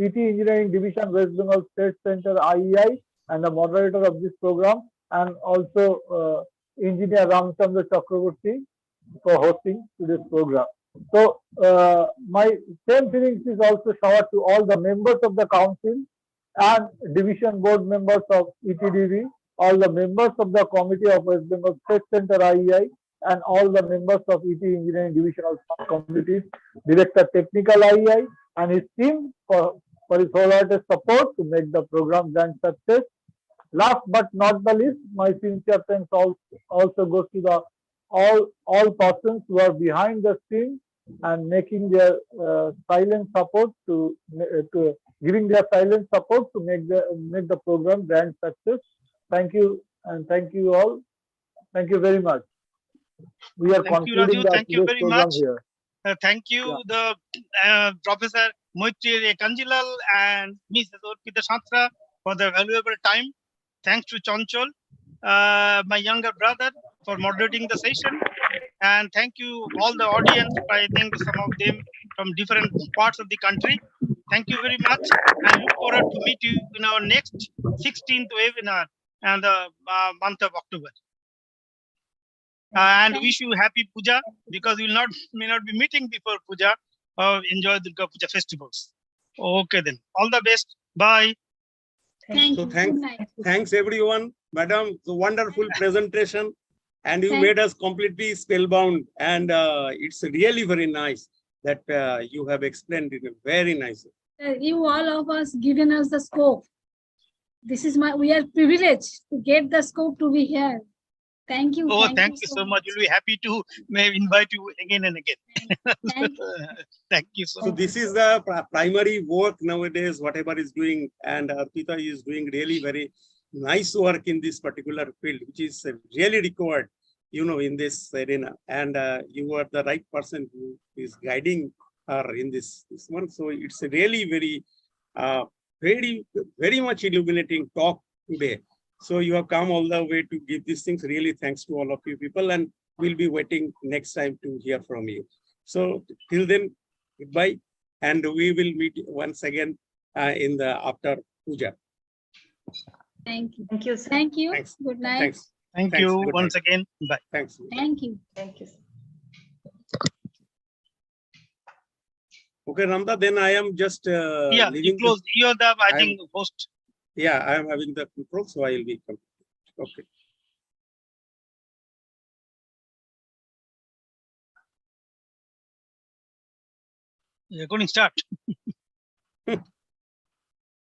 ET Engineering Division, West Bengal State Center, IEI, and the moderator of this program, and also Engineer Ramchandra Chakraborty for hosting today's program. So, my same feelings is also showered to all the members of the council and division board members of ETDB, all the members of the committee of West Bengal State Center, IEI, and all the members of ET Engineering Divisional Committees, Director Technical, IEI, and his team for his wholehearted support to make the program grand success. Last but not the least, my sincere thanks also goes to the all persons who are behind the scene and making their silent support to giving their silent support to make the program grand success. Thank you, and thank you all. Thank you very much. We are Thank you, concluding Raju. Thank you today's very program much. here. Thank you, the Professor Moitei Rai Kanjidal and Mrs. Arpita Chhabra for their valuable time. Thanks to Chanchal, my younger brother, for moderating the session. And thank you all the audience. I think some of them from different parts of the country. Thank you very much. I look forward to meet you in our next 16th webinar in the month of October. And wish you happy Puja, because we may not be meeting before Puja. Enjoy Durga Puja festivals. Okay then. All the best. Bye. Thank So you. thanks. Good night. Thanks everyone, madam. So wonderful presentation, and you Thank- made us completely spellbound. And it's really very nice that you have explained it very nicely. You all of us given us the scope. We are privileged to get the scope to be here. Thank you. Oh, thank you so much. We'll be happy to invite you again and again. Thank you. Thank you so So much. this is the primary work nowadays, whatever is doing, and Arpita is doing really very nice work in this particular field, which is really required, in this arena. And you are the right person who is guiding her in this one. So it's a really very much illuminating talk today. So you have come all the way to give these things. Really thanks to all of you people, and we'll be waiting next time to hear from you. So till then, goodbye, and we will meet once again in the after puja. Thank you. Thank you, sir. Thank you. Thanks. Good night. Thanks. Thank Thanks. you Good once night. again. Bye. Thanks. Thank you. Thank you, sir. Okay, Ramda, then I am just Yeah, you leaving. close. You're the, I I'm- think, host. Yeah, I am having the control, so I will be. Okay. Recording start.